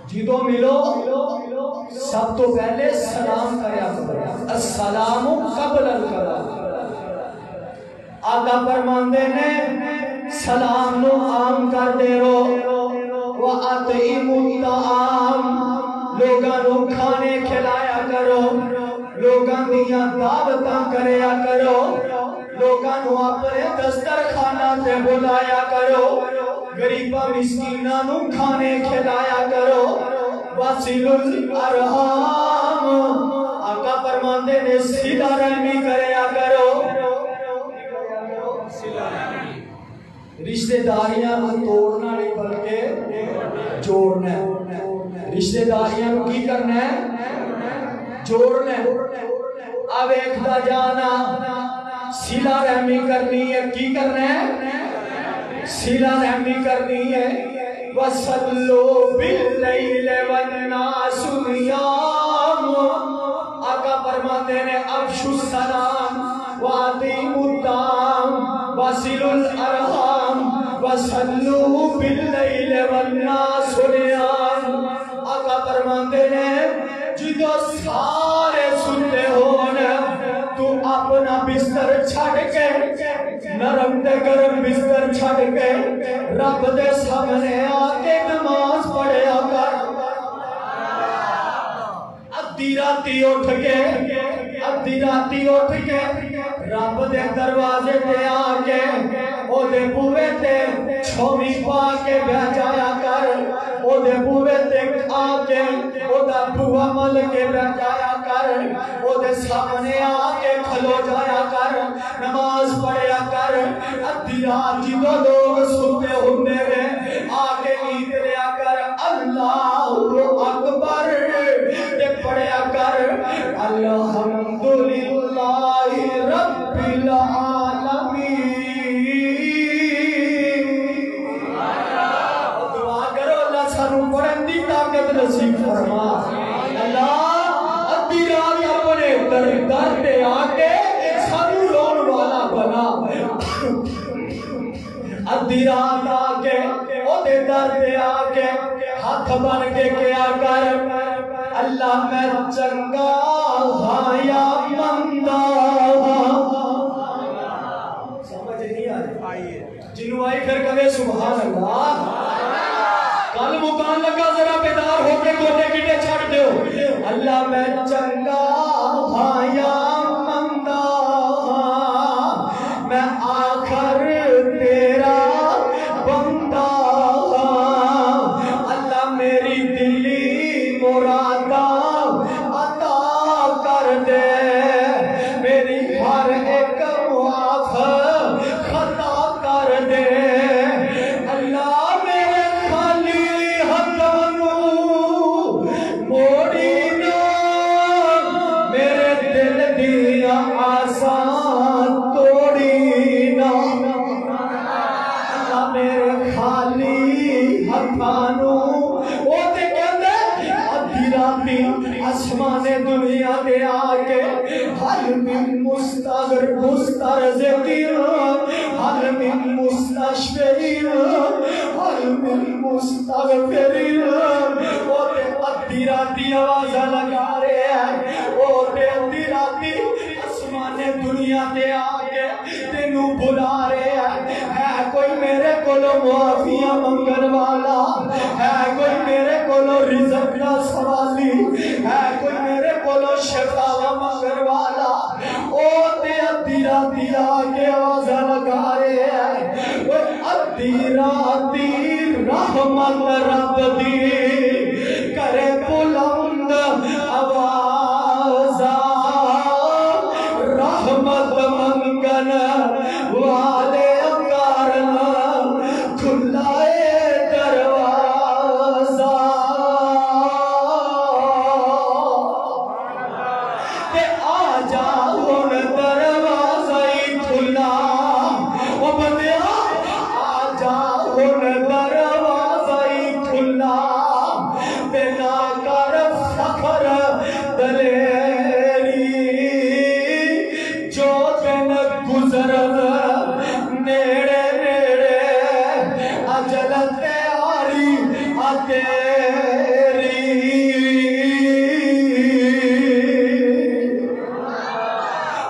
جیدو ملو سب تو پہلے سلام کریا کرو السلام قبل الکلام آقا فرماندے نے سلام نو عام کر دے رو وَأَطْعِمُوا الطَّعَامَ لوگاں نو کھانے کھلایا کرو لوگاں دیاں دعوتاں کریا کرو لوگاں نو اپنے دسترخواناں تے بلایا کرو غریباں مسکیناں نو کھانے کھلایا کرو وَصِلُ الْأَرْحَامَ آقا فرماندے نے صلہ رحمی کریا کرو رشتہ داریاں کو توڑنا نہیں بلکہ جوڑنا ہے رشتہ داریاں کو کی کرنا ہے جوڑنا ہے اب ایک دا جانا صلہ رحمی کرنی ہے کی کرنا ہے صلہ رحمی کرنی ہے وَصَلُّوا بِاللَّيْلِ وَالنَّاسُ نِيَامٌ آقا فرماتے ہیں افشوا السلام وَأَطِعِمُوا الطَّعَامَ وَصِلُوا الْأَرْحَامَ وَصَلُّوا بِاللَّيْلِ وَالنَّاسُ نِيَامٌ آقا فرماتے ہیں جدو سارے سنتے ہونے تو اپنا بستر چھڑ کے نرم دے گرم بستر چھڑ کے رب دے سامنے آکے نماز پڑھیا کر ادھی راتی اٹھ کے رب دے دروازے تے آکے او دے بوے تے چھوڑی پا کے بہ جایا کر او دے بوے تے آکے او دا بوا مل کے بہ جایا کر او دے سامنے آکے کھلو جایا کر نماز پڑھیا کر ادھی رات جدو لوگ سنتے ہوندے رہے آکے نیند لیا کر اللہ اکبر تے پڑھیا کر الحمدللہ رب العالمین دعا کرو اللہ سانو پڑھن دی طاقت نصیب فرما اللہ ادھی رات اپنے در تے آکے سانو رون والا بنا ادھی رات آکے او دے در تے آکے ہاتھ بن کے کیا کر اللہ میں چنگا ہاں یا مندہ سمجھ نہیں آئی جنہوں آئی پھر کہے سبحان اللہ کل مکان لگا ذرا بیدار ہو کے گوٹے گٹے چھڑ دیو اللہ میں چنگا ہاں یا مندہ میں آخر تیرا بندہ ہتھانو او تے کہندے ادھی راتی آسمان دنیا دے آکے حل من مسترزقین حل من مستشفین حل من مستغفرین او تے ادھی راتی آواز لگا رہے ہیں او تے ادھی راتی آسمان دنیا دے آکے تینوں بلا رہے ہیں ہے کوئی میرے کولو معافیاں منگن والا ہے کوئی میرے کولو رزق دا سوالی ہے کوئی میرے کولو شفا منگن والا او تے ادھی راتی آکے آواز لگا رہے ہیں وہ ادھی راتی رحمت رب دی کرے بلند آواز رحمت منگن والے کارن کھلائے دروازہ تے آ جا ہن دروازہ ہی کھلا او بندیا آ جا ہن دروازہ ہی کھلا تے نہ کر فخر دلیری جو دن گزرن نیڑے نیڑے اجل تیاری تیری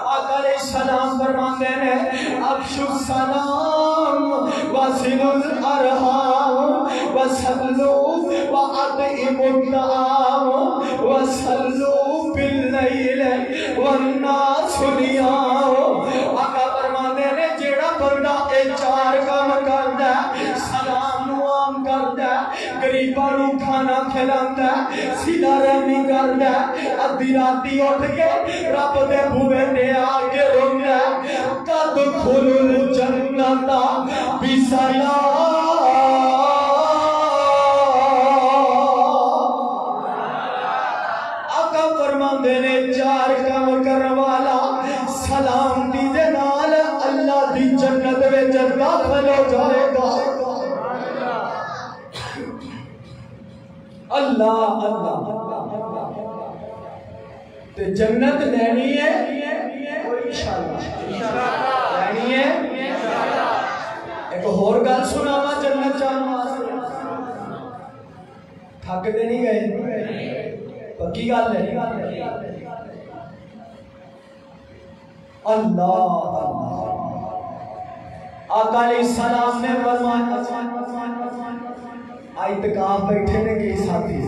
آقا علیہ السلام فرماتے ہیں افشو السلام وصلوا الارحام وصلوا واطعموا الطعام وصلوا باللیل والناس نیام آقا فرماتے ہیں جیڑا بندہ اے چار کام کردا ہے سلام نو عام کردا ہے غریباں نو کھانا کھلاندا ہے سیدھا رحمی کردا ہے ادھی راتی اٹھ کے رب دے بوئے تے آ کے روندا ہے تدخل الجنت بسلام آقا فرماندے نے چار کام کرن والا سلام دی دے نال اللہ دی جنت وچ داخل ہو جائے گا اللہ اللہ تے جنت لینی ہے انشاءاللہ لینی ہے ایک اور گل سناوا جنت جان واسطے تھک دے نہیں گئے پکی گل ہے اللہ آقا علیہ السلام نے فرمایا اعتکاف بیٹھے نے کئی ساتھی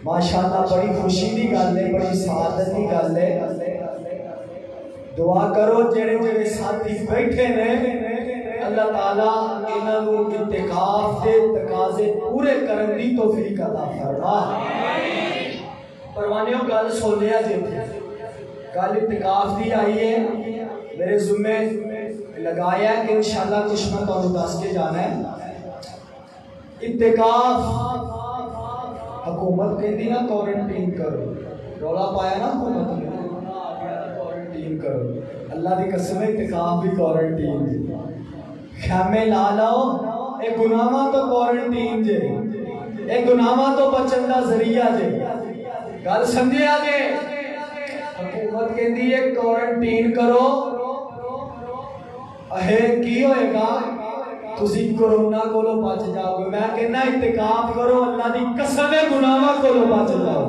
ماشاءاللہ بڑی خوشی دی گل ہے بڑی سعادت دی گل ہے دعا کرو جڑے جڑے ساتھی بیٹھے نے اللہ تعالیٰ انہاں نوں اعتکاف دے تقاضے پورے کرن دی توفیق عطا فرما پروانیوں گل سن لیا جی گل اعتکاف دی آئی ہے میرے ذمے لگایا ہے کہ انشاءاللہ کچھ میں تو دس کے جانا ہے اعتکاف حکومت کہتی نا کوارنٹین کرو رولا پایا نا حکومت نے کوارنٹین کرو اللہ دی قسم اعتکاف بھی کوارنٹین خیمے لا لاؤ اے گناہاں تو کوارنٹین جے اے گناہاں تو بچن دا ذریعہ جے گل سمجھیا جے حکومت کہتی ہے کوارنٹین کرو اے کی ہوئے گا تسی کرونا کولو بچ جاؤ گے میں کہنا اعتکاف کرو اللہ دی قسم گناہاں کولو بچ جاؤ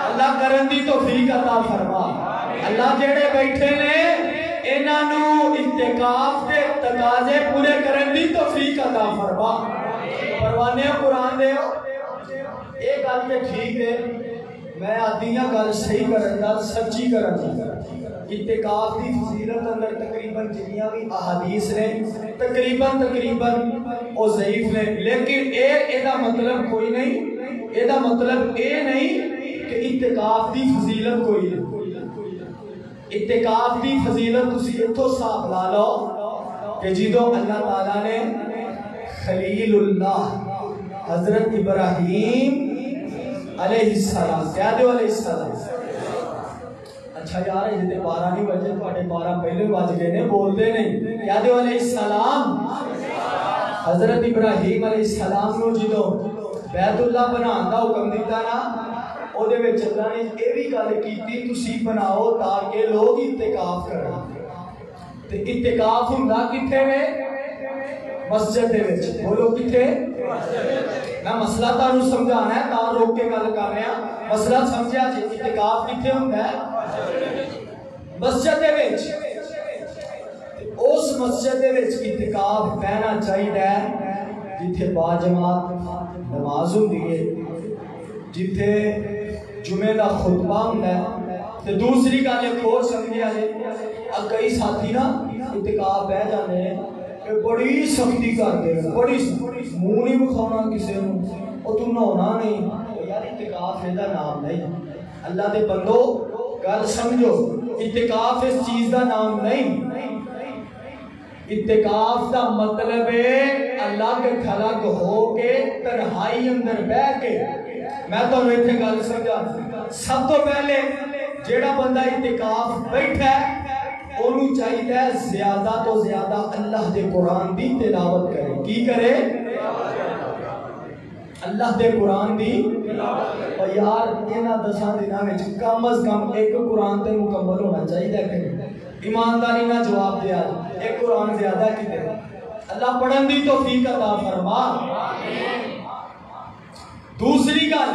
اللہ کرن دی توفیق عطا فرما اللہ جڑے بیٹھے نے انہاں نوں اعتکاف دے تقاضے پورے کرن دی توفیق عطا فرما پروانے قرآن دے اے گل تے ٹھیک ہے میں آدیاں گل صحیح کرن دا سچی کرن دا اعتکاف دی فضیلت اندر تقریباً جنیاں بھی احادیث نے تقریباً او ضعیف نے لیکن اے دا مطلب کوئی نہیں اے دا مطلب اے نہیں کہ اعتکاف دی فضیلت کوئی نہیں اعتکاف دی فضیلت تسی اتھو صاحب لا لو کہ جیدو اللہ تعالیٰ نے خلیل اللہ حضرت ابراہیم علیہ السلام کیا دے علیہ السلام اچھا یار یہ تے 12 نہیں بجے تواڈے 12 پہلے بج گئے نے بول دے نہیں کیا دے علیہ السلام حضرت ابراہیم علیہ السلام نو جدو بیت اللہ بناਉਣ دا حکم دیتا نا او دے وچ اللہ نے اے وی گل کیتی تسی بناؤ تاکہ لوگ اعتکاف کرن تے اعتکاف ہوندا کتھے وے مسجد دے وچ بولو کتھے میں مسئلہ تانوں سمجھانا ہے تا روک کے گل کر رہا مسئلہ سمجھیا جے اعتکاف کتھے ہوندا ہے مسجد دے وچ اس مسجد دے وچ اعتکاف پہنا چاہیے جتھے با جماعت نماز ہوندی ہے جتھے جمعے دا خطبہ ہوندا ہے تے دوسری گل ایک اور سمجھیا جے کئی ساتھی نا اعتکاف بیٹھ جاندے ہیں کہ بڑی سختی کرتے ہیں بڑی منہ نہیں بکھاؤنا کسی نو او تو نہونا نہیں یار اعتکاف دا نام نہیں اللہ دے بندو گل سمجھو اعتکاف اس چیز دا نام نہیں اعتکاف دا مطلب ہے الگ تھلگ ہو کے تنہائی اندر بیٹھ کے میں تو ایتھے گل سمجھا سب تو پہلے جیڑا بندہ اعتکاف بیٹھا ہے انہوں چاہیے زیادہ تو زیادہ اللہ دے قرآن دی تلاوت کرے کی کرے اللہ دے قرآن دی اور یار اینا 10 دنوں میں کم از کم ایک قرآن تے مکمل ہونا چاہیے کہ ایمانداری نہ جواب دیا ایک قرآن زیادہ کی دے اللہ پڑھن دی توفیق عطا فرما دوسری گل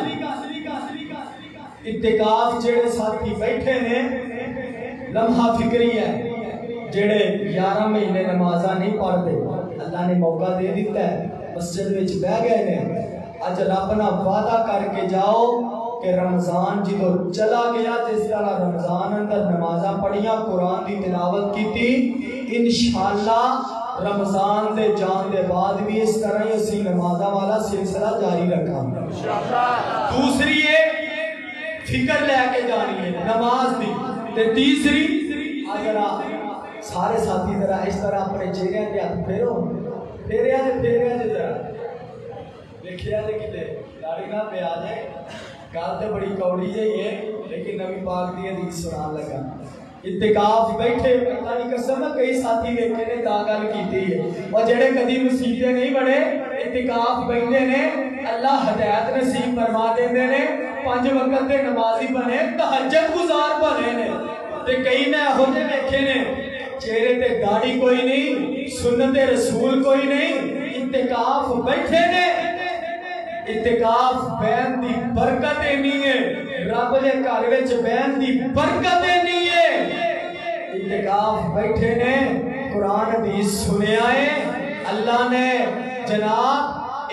اعتکاف جڑے ساتھی بیٹھے نے لمحہ فکری ہے جڑے 11 مہینے نمازاں نہیں پڑھتے اللہ نے موقع دے دیتا ہے مسجد وچ بیٹھ گئے نے اج رب نہ وعدہ کر کے جاؤ کہ رمضان جدو چلا گیا جس طرح رمضان اندر نمازاں پڑھیاں قرآن دی تلاوت کیتی انشاءاللہ رمضان دے جان دے بعد بھی اس طرح ہی اسی نمازاں والا سلسلہ جاری رکھا دوسری یہ فکر لے کے جانی ہے نماز دی تے تیسری اگر سارے ساتھی ذرا اس طرح اپنے چہرے تے ہاتھ پھیرو پھیریا تے ذرا دیکھیا تے کتے داڑھی نہ پہ آ جائے گل تے بڑی کوڑی جہی ہے لیکن نبی پاک دی حدیث سنان لگا اعتکاف بیٹھے اللہ کی قسم کئی ساتھی دیکھے نے دا گل کیتی ہے اور جڑے کدی مسیتے نہیں بڑے اعتکاف بیٹھے نے اللہ ہدایت نصیب فرما دیندے نے 5 وقت دے نمازی بنے تہجد گزار بنے نے تے کئی میں ہو جے ویکھے نے چہرے تے داڑھی کوئی نہیں سنت رسول کوئی نہیں اعتکاف بیٹھے نے اعتکاف بین دی برکت نہیں ہے رب دے گھر وچ بین دی برکت نہیں ہے اعتکاف بیٹھے نے قرآن حدیث سنیا ہے اللہ نے جناب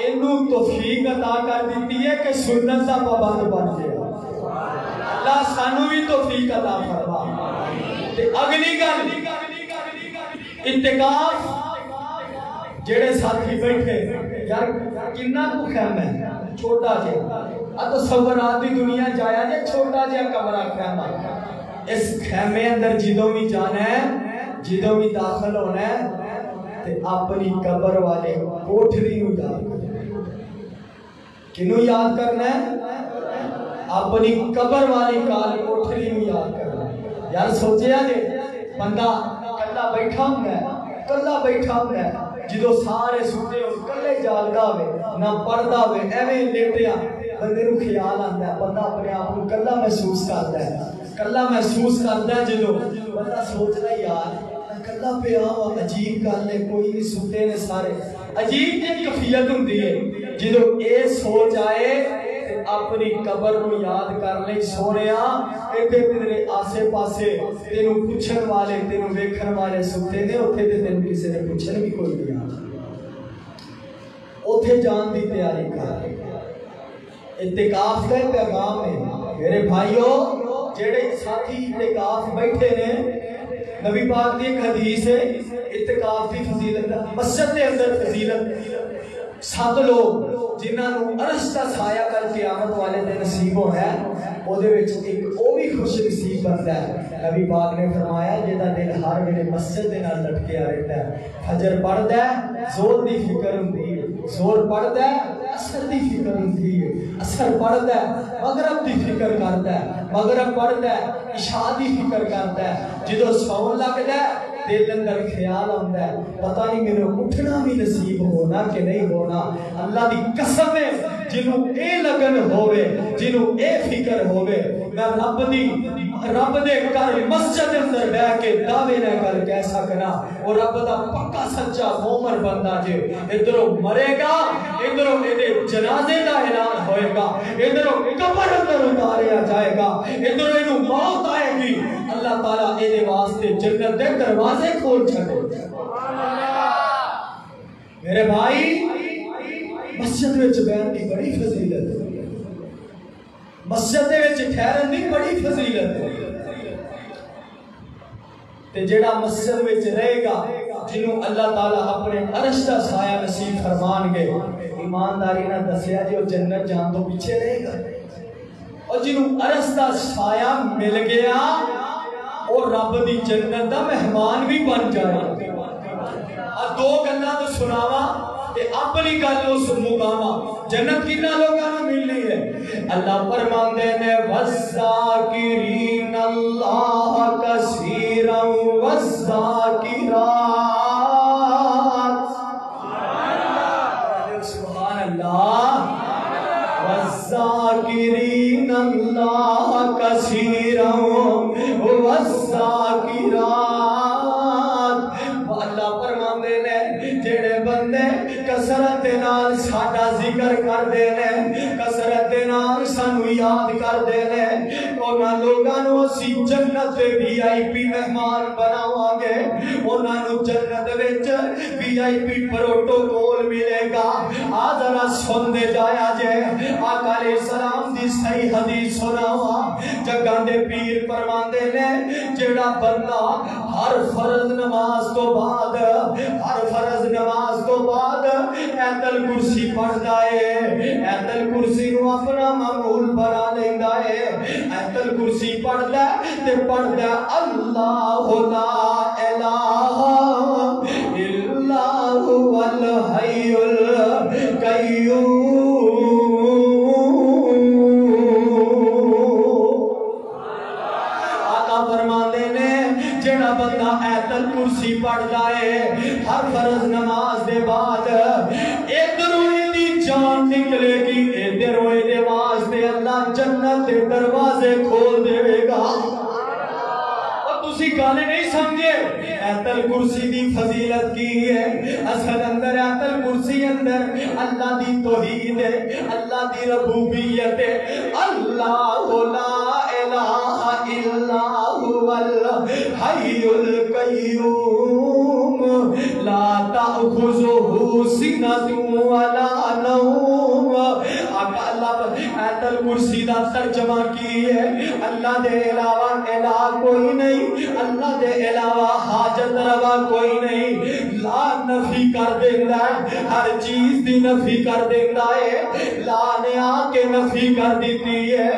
اینو توفیق عطا کر دیتی ہے کہ سنت دا پابند بن جائے اللہ سانو بھی توفیق عطا فرما تے اگلی گل اعتکاف جڑے ساتھی بیٹھے یار کنا کو خیمہ ہے چھوٹا جہا تصورات دی دنیا جایا جے چھوٹا جہا کمرہ خیمہ اس خیمے اندر جدوں بھی جانا ہے جدوں بھی داخل ہونا ہے تے اپنی قبر والے کوٹھری نو یاد کرنا کنو یاد کرنا ہے اپنی قبر والی کال کوٹھری نو یاد کرنا یار سوچیا جے بندہ کلا بیٹھا ہوں ہے جدو سارے سوتے ہو کلے جالدا ہوئے نہ پڑھدا ہوئے ایویں لیٹیا بندے نو خیال آندا ہے بندہ اپنے آپ کو کلا محسوس کردا ہے جدو بندہ سوچدا یار کلا پہ عجیب گل ہے کوئی نہیں سوتے نے سارے عجیب ایک کیفیت ہوندی ہے جدو اے سوچ آئے اپنی قبر نو یاد کر لے سونیا ایتھے تیرے آسے پاسے تینوں پوچھن والے تینوں ویکھن والے ستے نے اوتھے تے تینوں کسے نے پوچھن بھی کوئی نہیں اوتھے جان دی تیاری کر اعتکاف کا پیغام ہے میرے بھائیو جڑے ساتھی اعتکاف بیٹھے نے نبی پاک دی ایک حدیث ہے اعتکاف دی فضیلت مسجد دے اندر فضیلت 7 لوگ جنہاں نو عرش دا سایہ کل قیامت والے دن نصیب ہونا ہے او دے وچ ایک او بھی خوش نصیب بندا ہے نبی پاک نے فرمایا جدا دل ہر ویلے مسجد دے نال لٹکیا رہتا ہے فجر پڑھدا ہے زور دی فکر ہوندی ہے زور پڑھدا ہے اثر دی فکر ہوندی ہے اثر پڑھدا ہے مغرب دی فکر کردا ہے مغرب پڑھدا ہے عشاء دی فکر کردا ہے جدوں سون لگدا ہے دل اندر خیال آتا ہے پتہ نہیں میرے اٹھنا بھی نصیب ہونا کہ نہیں ہونا. اللہ دی قسم ہے جنوں اے لگن ہوئے جنوں اے فکر ہوئے میں رب دے گھر مسجد اندر بیٹھ کے دعوے نہ کر کہہ سکنا اور رب دا پکا سچا مومن بندہ جے ادھروں مرے گا ادھروں دے جنازے دا اعلان ہوئے گا ادھروں قبر اندر اتاریا جائے گا ادھروں اینو موت آئے گی اللہ تعالیٰ اے دے واسطے جنت دے دروازے کھول چھڑے. میرے بھائی مسجد وچ بیٹھ کی بڑی فضیلت ہے. مسجد دے وچ ٹھہرن دی بڑی فضیلت ہے. تے جڑا مسجد وچ رہے گا جنوں اللہ تعالیٰ اپنے عرش دا سایہ نصیب فرمان گے ایمانداری نہ دسیا جو جنت جان تو پیچھے رہے گا. اور جنوں عرش دا سایہ مل گیا اور رب دی جنت دا مہمان بھی بن جائے. دو گلاں تو سناواں تے اپنی گل اس مقامہ جنت کتنا لوگاں نوں ملنی ہے. اللہ فرماندے نے والذاکرین اللہ کثیرا والذاکرات. سبحان اللہ. والذاکرین اللہ کثیرا والذاکرات. اللہ فرماندے نے جڑے بندے کثرت نال ساڈا ذکر کردے نے کثرت نال سانو یاد کردے نے انہاں لوگاں نوں اسی جنت دے وی آئی پی مہمان بناواں گے. انہاں نوں جنت وچ وی آئی پی پروٹوکول ملے گا. آ ذرا سن دے جایا جے آقا علیہ السلام دی صحیح حدیث سناواں. جگاں دے پیر فرماندے نے جڑا بندہ ہر فرض نماز تو بعد ہر فرض نماز تو بعد ایت الکرسی پڑھدا ہے ایت الکرسی نو اپنا معمول بنا لیندا ہے. ایت الکرسی پڑھدا تے پڑھدا اللہ لا الہ الا هو الحی القیوم. آقا فرماندے نے جڑا بندہ ایت الکرسی پڑھدا ہے ہر فرض نماز دے بعد ادھروں دی جان نکلے گی ادھروں دے واسطے اللہ جنت دے دروازے کھول دے گا. اور تسی گل نہیں سمجھے ایت الکرسی دی فضیلت کی ہے. اصل اندر ایت الکرسی اندر اللہ دی توحید ہے اللہ دی ربوبیت ہے. اللہ لا الہ الا هو الحی القیوم لا تأخذہ سنۃ ولا نوم. اللہ ایت الکرسی دا ترجمہ کی ہے اللہ دے علاوہ الہ کوئی نہیں اللہ دے علاوہ حاجت روا کوئی نہیں. لا نفی کر دیتا ہے ہر چیز دی نفی کر دیتا ہے. لا نے آ کے نفی کر دیتی ہے.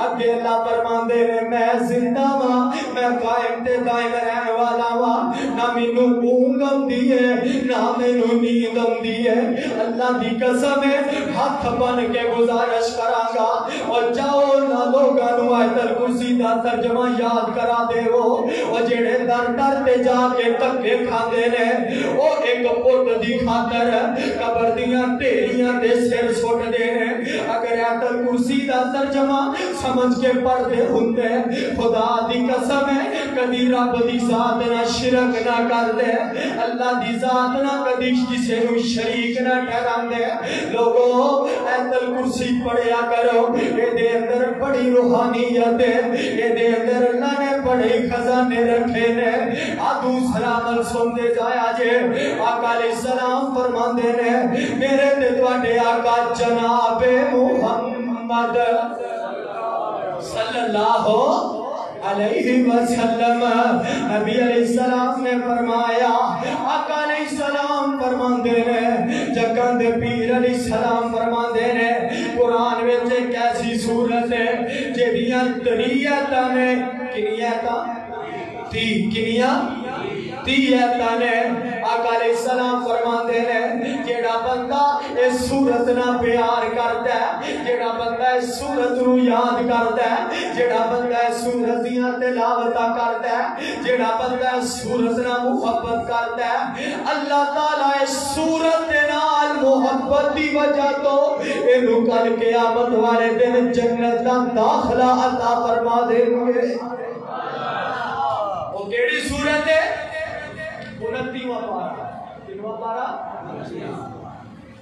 اگے اللہ فرماندے نے میں زندہ ہاں میں قائم تے دائم رہن والا ہاں نہ مینوں اونگ آندی ہے نہ مینوں نیند آندی ہے. اللہ دی قسم ہے ہاتھ بن کے گزارش کراں گا اور جاؤ نہ لوگاں نوں ایت الکرسی دا ترجمہ یاد کرا دے وہ جڑے در در تے جا کے دھکے کھاندے نے او ایک پٹ دی خاطر قبر دیاں ٹیڑیاں دے سر سٹ دے نے. اگر ایت الکرسی دا ترجمہ سمجھ کے پڑھتے ہوندے خدا دی قسم ہے کدی رب دی ذات نہ شرک نہ کر دے اللہ دی ذات نہ کدی کسی نو شریک نہ ٹھہراندے. لوگوں ایت الکرسی پڑھیا کرو اے دے اندر بڑی روحانیت ہے اے دے اندر اللہ نے بڑے خزانے رکھے نے. دوسرا عمل سنتے جایا جے آقا علیہ السلام فرماندے نے میرے تے تواڈے آقا جناب محمد صلی اللہ علیہ وسلم نبی علیہ السلام نے فرمایا آقا علیہ السلام فرماندے نے جگاں دے پیر علیہ السلام فرماندے نے قرآن وچ ایک ایسی سورت ہے جہدیاں 3 آیتاں نے کنیاں آیتاں 30 آیتاں نے. آقا علیہ السلام فرماندے نے جیڑا جڑا بندہ اس صورت نہ پیار کرتا ہے، جڑا بندہ اس صورت نو یاد کرتا ہے، جڑا بندہ اس صورت دیاں تلاوتاں کرتا ہے، جڑا بندہ اس صورت نال محبت کرتا ہے، اللہ تعالیٰ اس صورت نال محبت دی وجہ تو اینو کل قیامت والے دن جنت دا داخلہ عطا فرما دیں گے۔ وہ کیڑی صورت ہے؟ 29واں پارہ، کتنواں پارہ؟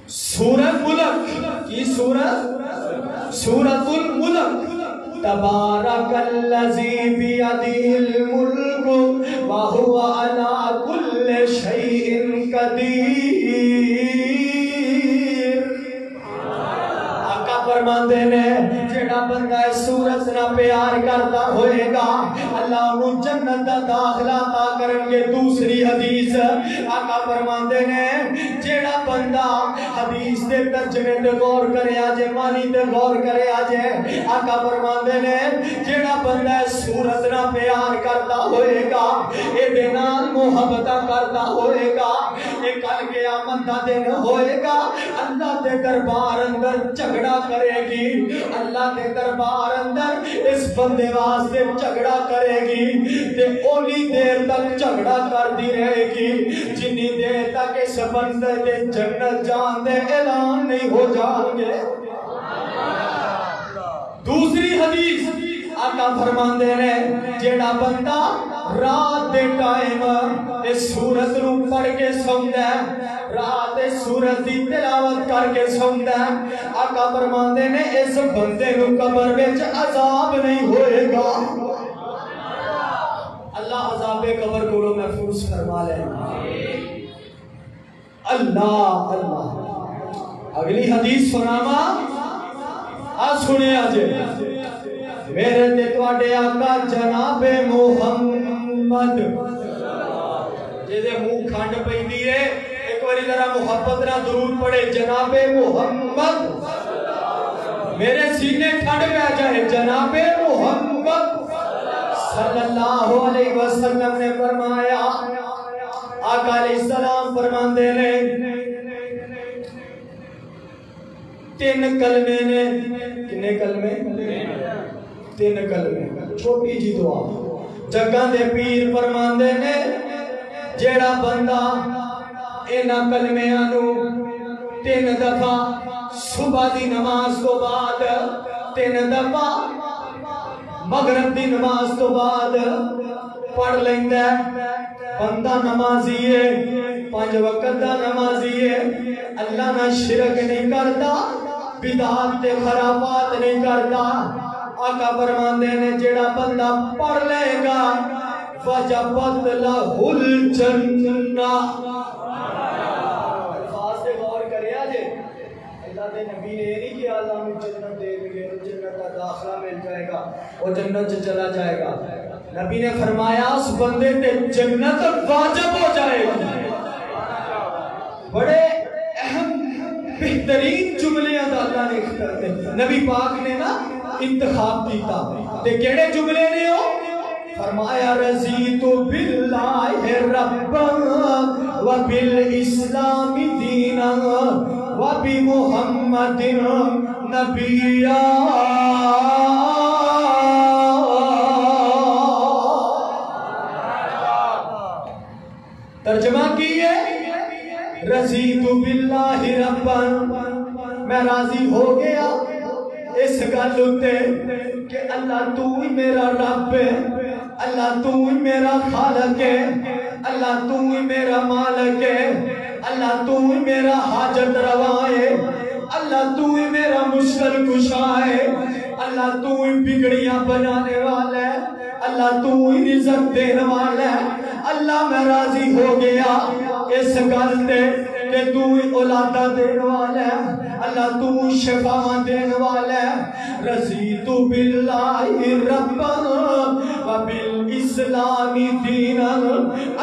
سورۃ ملک۔ کی سورت؟ سورۃ الملک۔ تبارک الذی بیدہ الملک وہو علی کل شیء قدیر۔ آقا فرماندے نے جڑا بندہ اس صورت نہ پیار کرتا ہوئے گا اللہ انہوں جنت دا داخلہ عطا کریں گے۔ دوسری حدیث آقا فرماندے نے جڑا بندہ حدیث دے ترجمے تے غور کرے آجے، معنی تے غور کرے آجے، آقا فرماندے نے جڑا بندہ اس صورت نہ پیار کرتا ہوئے گا، اے دے نال محبتہ کرتا ہوئے گا، اے کل قیامت دا دن ہوئے گا، اللہ دے دربار اندر جھگڑا کرے گی، اللہ دے دربار اندر اس بندے واسطے جھگڑا کرے گی تے اونی دیر تک جھگڑا کردی رہے گی جنی دیر تک اس بندے دے جنت جان دے اعلان نہیں ہو جان گے۔ دوسری حدیث آقا فرماندے نے جیڑا بندہ رات دے ٹائم اس سورت نو پڑھ کے سوندا ہے، رات اس سورت دی تلاوت کر کے سوندا ہے، آقا فرماندے نے اس بندے نو قبر وچ عذاب نہیں ہوئے گا۔ اللہ عذاب قبر کو محفوظ فرما لے۔ اللہ اللہ۔ اگلی حدیث سناواں، آج سنے آجے میرے تے تواڈے آقا جناب محمد جے دے منہ کھنڈ پیندی ہے، ایک باری ذرا محبت نہ درود پڑھے، جناب محمد، میرے سینے ٹھنڈ پہ جائے، جناب محمد صلی اللہ علیہ وسلم نے فرمایا، آقا علیہ السلام فرماندے نے تین کلمے نے، کنے کلمے؟ تین کلمے، چھوٹی جی دعا، جگہ دے پیر فرماندے نے جیڑا بندہ اینا کلمیانو تین دفعہ صبح دی نماز تو بعد، تین دفعہ مغرب دی نماز تو بعد پڑھ لیندہ ہے، بندہ نمازی ہے، 5 وقت دا نمازی ہے، اللہ نہ شرک نہیں کرتا، بدعات تے خرابات نہیں کرتا۔ آقا فرماندے نے جیڑا بندہ پڑھ لے گا وجبت لہ الجنہ۔ الفاظ سے غور کرے آجے، اللہ دے نبی نے نہیں کیا اللہ میں جنت دے گے، جنت کا داخلہ مل جائے گا، وہ جنت سے چلا جائے گا۔ نبی نے فرمایا اس بندے تے جنت واجب ہو جائے گا۔ بڑے اہم بہترین جملے اللہ نے کرتے، نبی پاک نے نا انتخاب کیتا، تے کیڑے جملے نے ہو؟ فرمایا رضیت باللہ ربا وبالاسلام دینا وبمحمد نبیا۔ ترجمہ کیے رضیت باللہ ربا، میں راضی ہو گیا اس گل اتے کہ اللہ تو ہی میرا رب ہے، اللہ تو ہی میرا خالق ہے، اللہ تو ہی میرا مالک ہے، اللہ تو ہی میرا حاجت روا ہے، اللہ تو ہی میرا مشکل کشا ہے، اللہ تو ہی بگڑیاں بنانے والا ہے، اللہ تو ہی رزق دینے والا ہے۔ اللہ میں راضی ہو گیا اس گل تے کہ تو ہی اولادہ دینے والا ہے، اللہ تو ہی شفاء دینے والا ہے۔ رضیت باللہ ربا وبالاسلام دینا،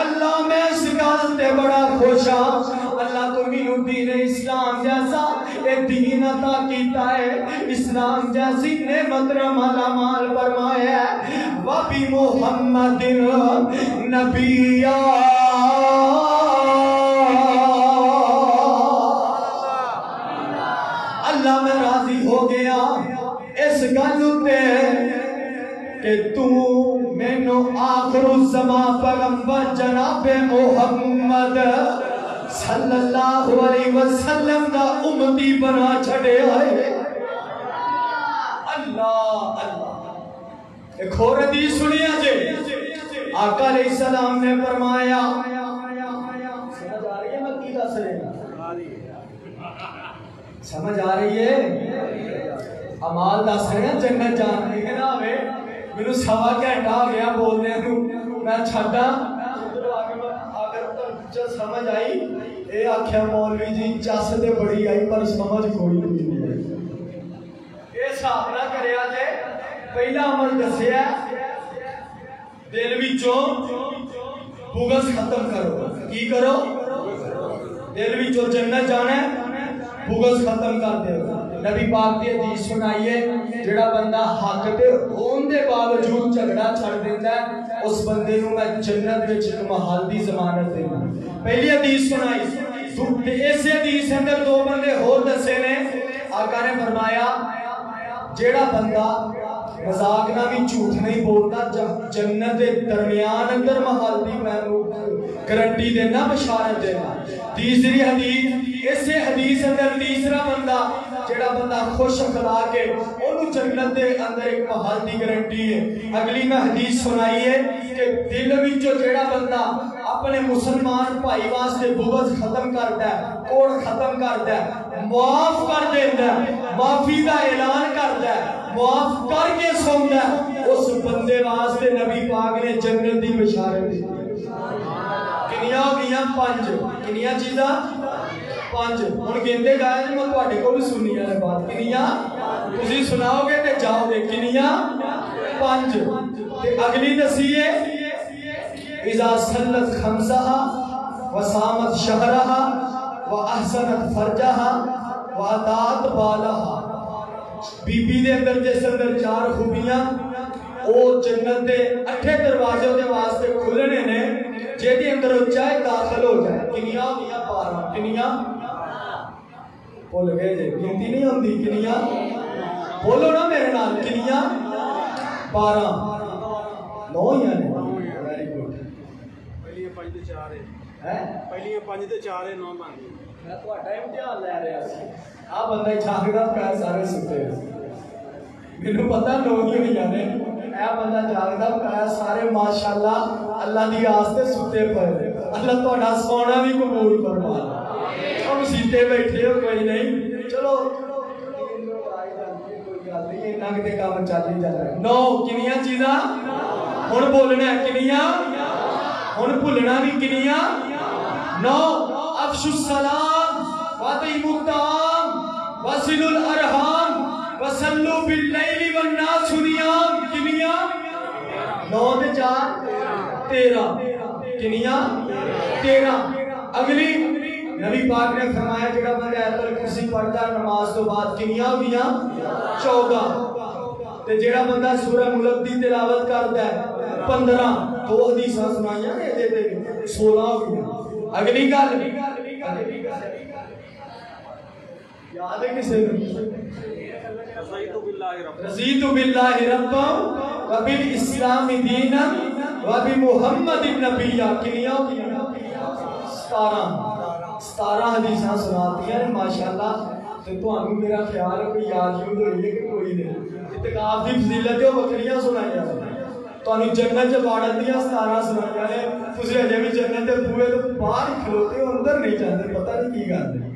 اللہ میں اس گل تے بڑا خوش ہاں، اللہ تو مینوں دین اسلام جیسا ایک دین عطا کیتا ہے، اسلام جیسی نعمت مالا مال فرمایا ہے۔ وبی محمد نبیا، اللہ میں راضی ہو گیا اس گل تے کہ تو مینوں آخر الزمان پیغمبر جناب محمد صلی اللہ علیہ وسلم دا امتی بنا چھڑے ہے۔ اللہ اللہ ایک اور حدیث سنیا جے آقا علیہ السلام نے فرمایا، سمجھ آ رہی ہے میں کی دس رہے سمجھ آ رہی ہے؟ امال دس رہے ہیں جنت جان کے نہ ہوئے میرے سوا گھنٹہ آ گیا بولنے کو میں چھٹا اگر سمجھ آئی اے آکھیا مولوی جی چس تے بڑی آئی پر سمجھ کوئی نہیں آئی۔ اے حساب نہ کریا جے پہلا عمل دسیا دل وچوں بغض ختم کرو۔ کی کرو؟ دل وچوں جنت جانا ہے بغض ختم کر دے۔ نبی پاک دی حدیث سنائیے جڑا بندہ حق تے ہون دے باوجود جھگڑا چھڑ دیندا ہے اس بندے نوں میں جنت وچ ایک محل دی ضمانت دینا۔ پہلی حدیث سنائی اس حدیث اندر دو بندے اور دسے نے۔ آقا نے فرمایا جیڑا بندہ مذاق نہ بھی جھوٹ نہیں بولتا جنت دے درمیان اندر محل دی میں گارنٹی دینا بشارت دینا۔ تیسری حدیث اس حدیث اندر تیسرا بندہ جیڑا بندہ خوش اخلاق ہے انہوں جنت دے اندر ایک محل دی گارنٹی ہے۔ اگلی میں حدیث سنائیے کہ دل وچوں جیڑا بندہ اپنے مسلمان بھائی واسطے بغض ختم کرتا ہے کوڑ ختم کرتا ہے معاف کر دیتا ہے معافی کا اعلان کرتا ہے معاف کر کے سوندا ہے اس بندے واسطے نبی پاک نے جنت دی بشارت دی۔ کنیاں ہو گئیاں پانچ کنیاں چیزاں پانچ ہن گندے گائے میں تواڈے کو بھی سنی ہے بات کنیاں تسی سناؤ گے تے جاؤ گے کنیاں پانچ تے اگلی دسیے اذا صلت خمسها وصامت شهرها واحسنت فرجها واطاعت بالها۔ بی بی دے اندر جس اندر چار خوبیاں او جنت دے اٹھے دروازے دے واسطے کھلنے نے جیدی اندر چاہے داخل ہو جائے۔ کنیاں ہو گیا 12 کنیاں بول گئے جی گنتی نہیں ہوندی کنیاں بولو نا میرے نال کنیاں 12 9 ہی ہیں۔ ویری گڈ پہلی 5 تے 4 ہے پہلی 5 تے 4 ہے 9 بن گئی۔ میں تہاڈا امتحان لے رہا سی آ بندہ جاگدا پیا سارے ستے مینوں پتہ 9 ہی ہوئی نے اے بندہ جاگدا پیا سارے ماشاءاللہ اللہ دی آستے ستے پئے اللہ تہاڈا سونا بھی قبول فرما ہم سیتے بیٹھے ہو کوئی نہیں چلو نگ تے کام چل ہی جاتا ہے۔ 9 کنیاں چیزاں ہن بولنا ہے کنیاں ہن بھولنا نہیں کنیاں 9 افش السلام واطعموا الطعام وصلوا الارحام وصلوا باللیل والناس نیام۔ کنیاں 9 تے 4 13 کنیاں 13۔ اگلی نبی پاک نے فرمایا جڑا بندہ آیت الکرسی پڑھتا ہے نماز تو بعد کنیاں ہو گیا 14 تے جڑا بندہ سورہ ملک دی تلاوت کرتا ہے 15 دو حدیثاں سنائیاں نے دے دے 16 ہو گیا۔ اگلی گل یاد ہے کسے رضیت باللہ ربا وبالاسلام دینا وبمحمد النبی۔ کنیاں ہو گیا 17 حدیثاں سناتی ہیں ماشاءاللہ تے تانوں میرا خیال ہے کوئی یاد یوں ہوئی ہے کہ کوئی نہیں۔ اعتکاف دی فضیلت جو بکریاں سنائیاں تانوں جنت چ واڑن دیاں 17 سنائیاں نے تسی اجے بھی جنت دے بوئے تو باہر کھلوتے ہو اندر نہیں جاندے پتہ نہیں کی گل ہے۔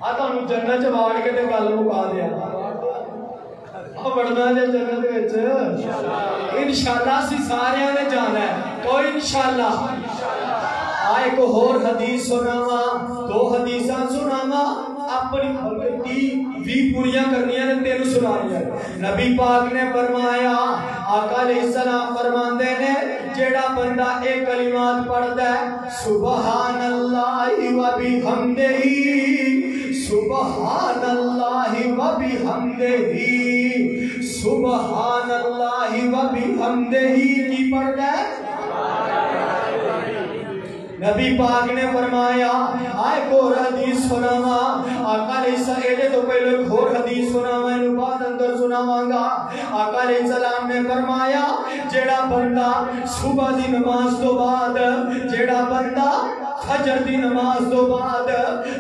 آ تانوں جنت چ واڑ کے تے گل مکا دیا آ بڑنا جے جنت وچ انشاءاللہ اسی سارے نے جانا ہے تو انشاءاللہ۔ آئے کو اور حدیث سناوا 2 حدیثاں سناوا اپنی خلقی بھی پوریاں کرنیاں نے تینوں سنانیاں۔ نبی پاک نے فرمایا آقا علیہ السلام فرماندے نے جیڑا بندہ ایک کلمات پڑھتا ہے سبحان اللہ و بحمدہ سبحان اللہ و بحمدہ سبحان اللہ و بحمدہ کی پڑھتا ہے نبی پاک نے فرمایا آئے کو حدیث سناوا آقا علیہ حدیث سناواں اینو بعد اندر سناواں گا. آقا علیہ السلام نے فرمایا جیڑا بندہ صبح دی نماز تو بعد، جیڑا بندہ فجر دی نماز تو بعد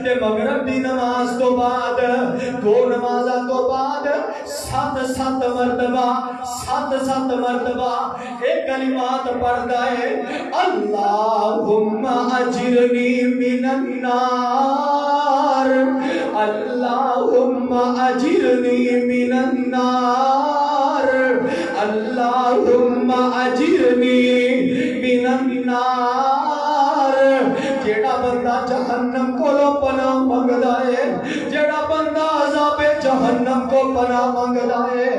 تے مغرب دی نماز تو بعد، دو نمازاں تو بعد 7 مرتبہ ایک کلمات پڑھدا ہے اللہم اجرنی من النار، اللہم اجرنی من النار، اللہم اجرنی من النار. جیڑا بندہ جہنم کو پناہ منگدا ہے، جیڑا بندہ عذاب جہنم کو پناہ منگدا ہے،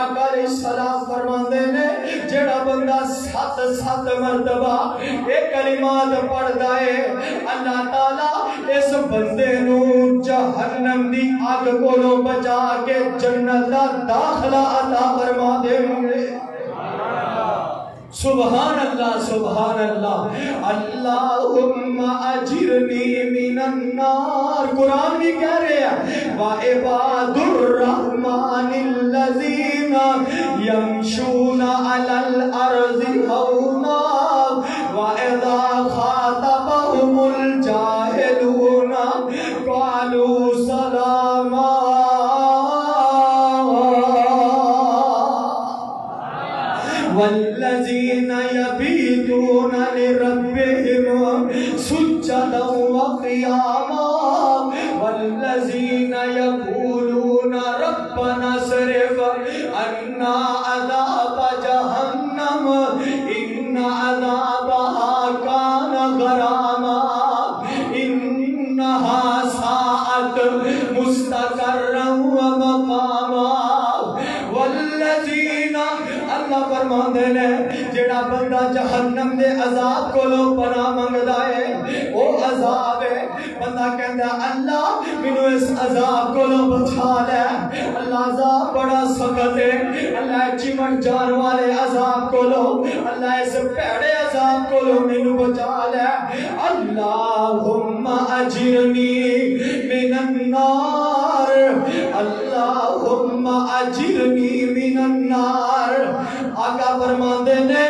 آقا علیہ السلام فرماندے نے جیڑا بندہ 7 مرتبہ ایک کلمات پڑھدا ہے اللہ تعالیٰ اس بندے نو جہنم دی آگ کو بچا کے جنت دا داخلہ عطا فرما دیں گے. سبحان اللہ سبحان اللہ. اللہم اجرنی من النار. قرآن بھی کہہ رہے ہیں وَعِبَادُ الرَّحْمَنِ الَّذِينَ يَمْشُونَ عَلَى الْأَرْضِ هَوْنًا وَإِذَا خَاطَبَهُمُ الْجَاهِلُونَ قَالُوا سَلَامًا. والذین یبیتون لربهم سجدا وقیاما والذین یقولون ربنا اصرف عنا عذاب جہنم ان عذابها کان غراما انها ساءت مستقرا ومقاما. والذین اللہ فرماندے نے جیڑا بندہ جہنم دے عذاب کو پناہ منگدا ہے وہ عذاب ہے. بندہ کہندا اللہ مینوں اس عذاب کو بچا لے، اللہ عذاب بڑا سخت ہے، اللہ چمٹ جان والے عذاب کو اللہ اس پیڑے عذاب کو مینوں بچا لے. اللہم اجرنی من النار، اللہم اجرنی من النار. آقا فرماندے نے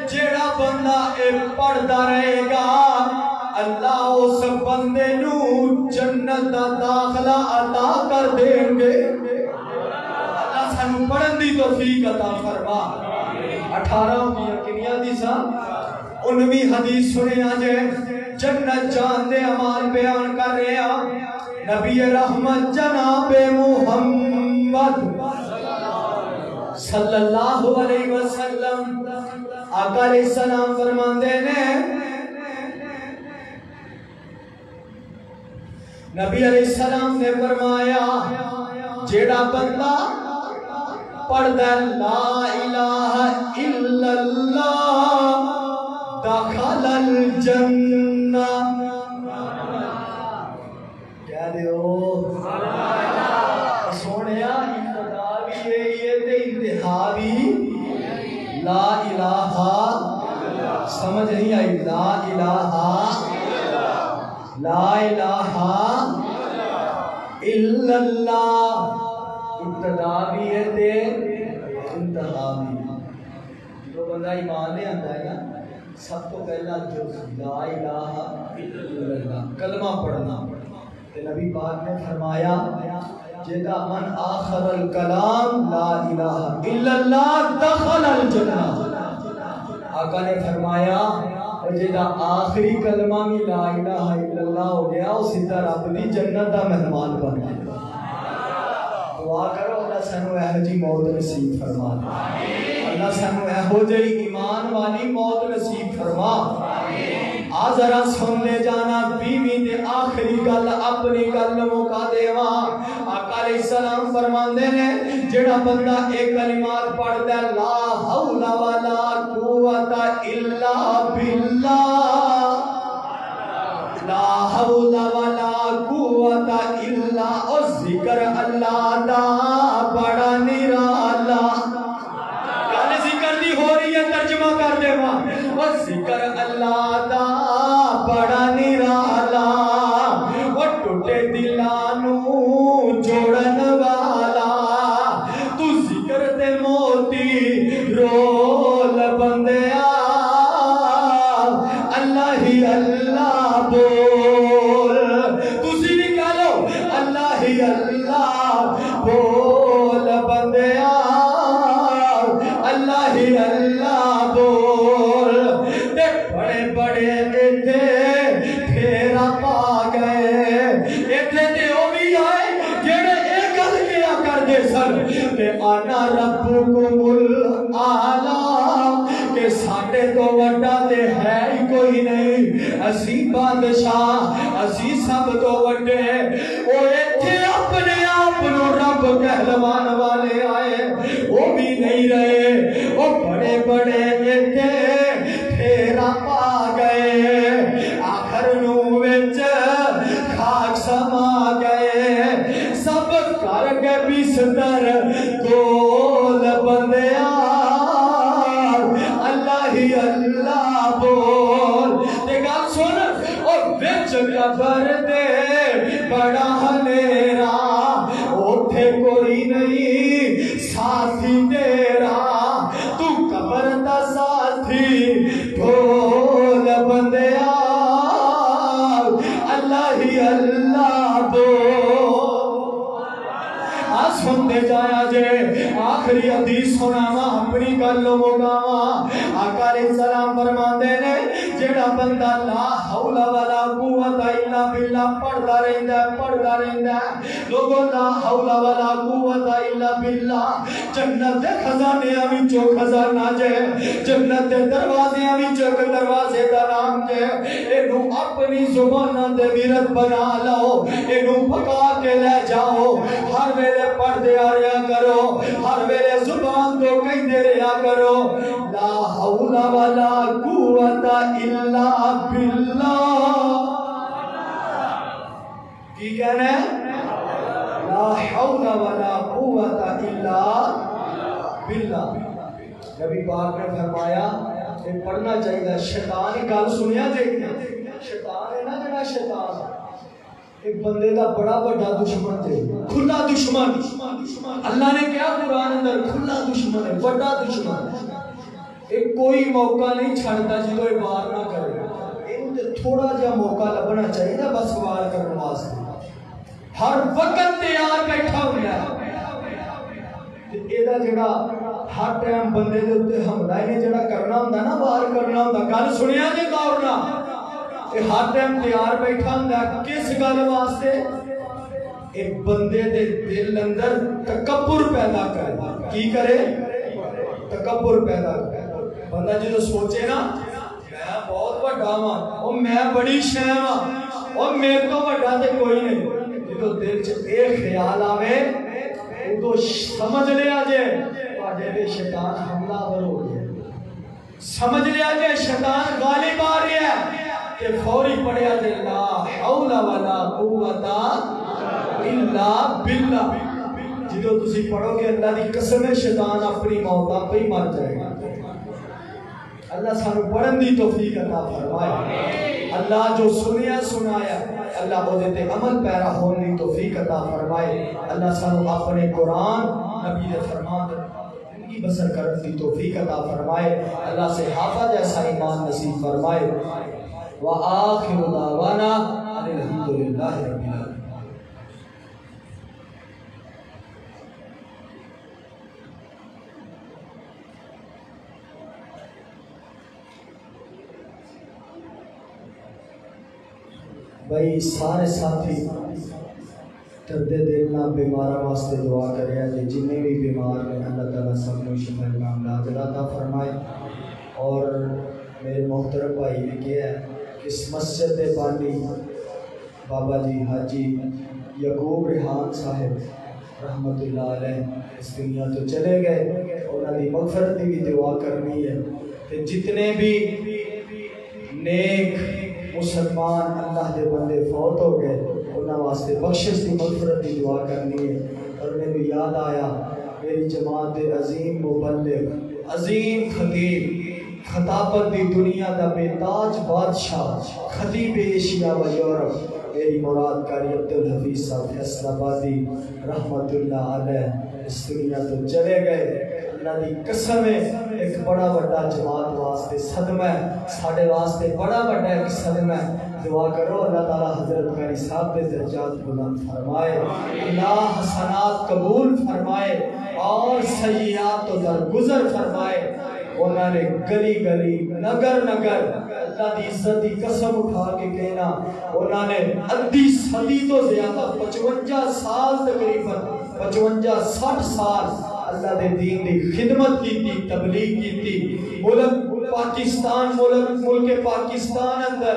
جیڑا بندہ اے پڑھدا رہے گا اللہ اس بندے نو جنت دا داخلہ عطا کر دیں گے. اللہ سانو پڑھن دی توفیق عطا فرما. 18 کی کنیا دی سا 19ویں حدیث سنے آجے جنت جان دے امان بیان کر رہے ہیں نبی رحمت جناب محمد صلی اللہ علیہ وسلم. آقا علیہ السلام فرماندے نے نبی علیہ السلام نے فرمایا جیڑا بندہ پڑھدا لا الہ الا اللہ دخل الجنہ. کہہ دیو سونیا ابتدا بھی یہ تے انتہا بھی لا الہ. سمجھ نہیں آئی؟ لا الہ لا الہ الا اللہ ابتدا بھی ہے تے انتہا بھی. جو بندہ ایمان لے آتا ہے نا سب کو پہلا جو لا الہ الا اللہ کلمہ پڑھنا. نبی پاک نے فرمایا جیدہ من آخر الکلام لا الہ الا اللہ دخل الجنہ. آقا نے فرمایا جیدہ آخری کلمہ میں لا الہ الا اللہ ہو گیا اسی طرح رب دی جنت دا مہمان بن گیا. دعا کرو اللہ سانو اہو جی موت نصیب فرما. اللہ سانو اہو جی ایمان والی موت نصیب فرما. ذرا سن لے جانا بیوی دے آخری گل اپنی گل موقع دیوا. آقا علیہ السلام فرماندے نے جڑا بندہ ایک کلمات پڑھدا ہے لا حول ولا قوت الا باللہ، لا حول ولا قوت الا اور ذکر اللہ دا بڑا نرالا. گل ذکر دی ہو رہی ہے ترجمہ کر دے وا. اور ذکر اللہ دا بڑا نرالا وہ ٹوٹے دلانو جوڑن والا. ہی اللہ بول بندیا اللہ ہی اللہ بول تے بڑے بڑے ایتھے پھیرا پا گئے ایتھے تے او بھی آئے جڑے اے گل کیا کر دے سن کہ انا ربکم الاعلی کہ ساڈے تو وڈا تے ہے ہی کوئی نہیں اسی بادشاہ اسی سب تو وڈے او ایتھے اپنے آپ نو رب کہلوان والے آئے وہ بھی نہیں رہے وہ بڑے بڑے ایتھے پھیرا پا گئے آخر نو وچ خاک سما گئے سب کر کے بستر گول بندیا اللہ ہی اللہ بول تے گل سن اور وچ قبر دے بڑا ہنیرا اوتھے کوئی نہیں ساتھی تیرا تو قبر دا ساتھی بول بندیا اللہ ہی اللہ بول سنتے جایا جے آخری حدیث سناوا اپنی گلوں مکاوا آقا علیہ السلام فرماندے نے جڑا بندہ لا حول ولا قوت الا باللہ پڑھدا رہندا ہے لوگوں لا حول ولا قوت الا باللہ جنت دے خزانے وچوں خزانہ جے جنت دے دروازے وچوں دروازے دا نام جے اینو اپنی زباناں دے ورد بنا لو اینو پکا کے لے جاؤ ہر ویلے پڑھدے آ رہا کرو ہر ویلے زبان تو کہندے رہا کرو لا حول ولا قوت الا باللہ کی کہنا ہے لا حول ولا قوت الا باللہ نبی پاک نے فرمایا کہ پڑھنا چاہیے شیطان ہی گل سنیا جائے شیطان ہے نا جڑا شیطان ایک بندے کا بڑا بڑا دشمن تھے کھلا دشمن اللہ نے کیا قرآن اندر کھلا دشمن ہے بڑا دشمن ایک کوئی موقع نہیں چھڑتا جدو یہ وار نہ کرے انہیں تھوڑا جا موقع لبنا چاہیے نا بس وار کرنے واسطے ہر وقت تیار بیٹھا ہوا ہے یہ جڑا ہر ٹائم بندے دے اوپر حملہ نے جڑا کرنا ہوندا نا وار کرنا ہوندا گل سنیا جے غور نال ہر ٹائم تیار بیٹھا ہوں کس گل واسطے ایک بندے دے دل اندر تکبر پیدا کرے کی کرے تکبر پیدا کرے بندہ جو سوچے نا میں بہت بڑا ہاں اور میں بڑی شے ہاں اور میرے تو بڑا تے کوئی نہیں جدو دل چ اے خیال آوے تو سمجھ لیا جے تواڈے تے شیطان حملہ آور ہو گیا سمجھ لیا جے شیطان غالب آ رہا ہے کہ فوری پڑھیا دے لا حول ولا قوت الا باللہ جدو تسی پڑھو گے اللہ دی قسم ہے شیطان اپنی موت آپ ہی مر جائے گا اللہ سانو پڑھن دی توفیق عطا فرمائے اللہ جو سنیا سنایا اللہ وہ دیتے عمل پیرا ہونے دی توفیق عطا فرمائے اللہ سانو اپنے قرآن نبی دے فرمان زندگی بسر کرن دی توفیق عطا فرمائے اللہ سے حافظ جیسا ایمان نصیب فرمائے وآخر دعوانا الحمدللہ رب العالمین بھائی سارے ساتھی دردے دلنا بیمارہ واسطے دعا کریا جی جنہیں بھی بیمار ہیں اللہ تعالیٰ سب کو شفا علاج عطا فرمائے اور میرے محترم بھائی نے کیا ہے اس مسجد بانی بابا جی حاجی یعقوب ریحان صاحب رحمت اللہ علیہ اس دنیا تو چلے گئے انہوں نے مغفرت بھی دعا کرنی ہے کہ جتنے بھی نیک مسلمان اللہ کے بندے فوت ہو گئے انہوں واسطے بخشش کی مغفرت کی دعا کرنی ہے اور میرے یاد آیا میری جماعت عظیم مبلغ عظیم خطیب خطابت دی دنیا دا بے تاج بادشاہ خطیب ایشیا و یورپ میری مراد کاری عبدالحفیظ صاحب فیصل آبادی رحمت اللہ علیہ اس دنیا تو چلے گئے اللہ دی قسم ہے ایک بڑا بڑا جماعت واسطے صدمہ ہے ساڑھے واسطے بڑا بڑا ایک صدمہ ہے دعا کرو اللہ تعالیٰ حضرت قاری صاحب کے درجات بلند فرمائے، اللہ حسنات قبول فرمائے اور سیئات تو درگزر فرمائے۔ انہوں نے گلی گلی نگر نگر اللہ دی عزت دی قسم اٹھا کے کہنا، انہوں نے ادھی صدی تو زیادہ 55 سال تقریباً 55-60 سال اللہ دے دین دی خدمت کی تھی، تبلیغ کی تھی، ملک پاکستان اندر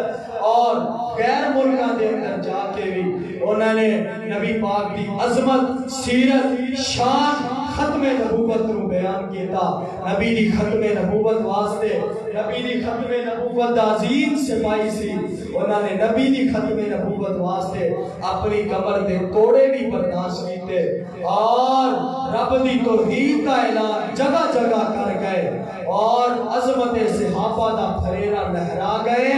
اور غیر ملکان دے اندر جا کے بھی انہوں نے نبی پاک دی عظمت، سیرت، شان، ختم نبوت رو بیان کیتا۔ نبی دی ختم نبوت واسطے، نبی دی ختم نبوت عظیم سپاہی سی، انہوں نے نبی دی ختم نبوت واسطے اپنی کمر دے توڑے بھی برداشت کیتے اور رب دی توحید کا اعلان جگہ جگہ کر گئے اور عظمت صحابہ دا پھریرا لہرا گئے۔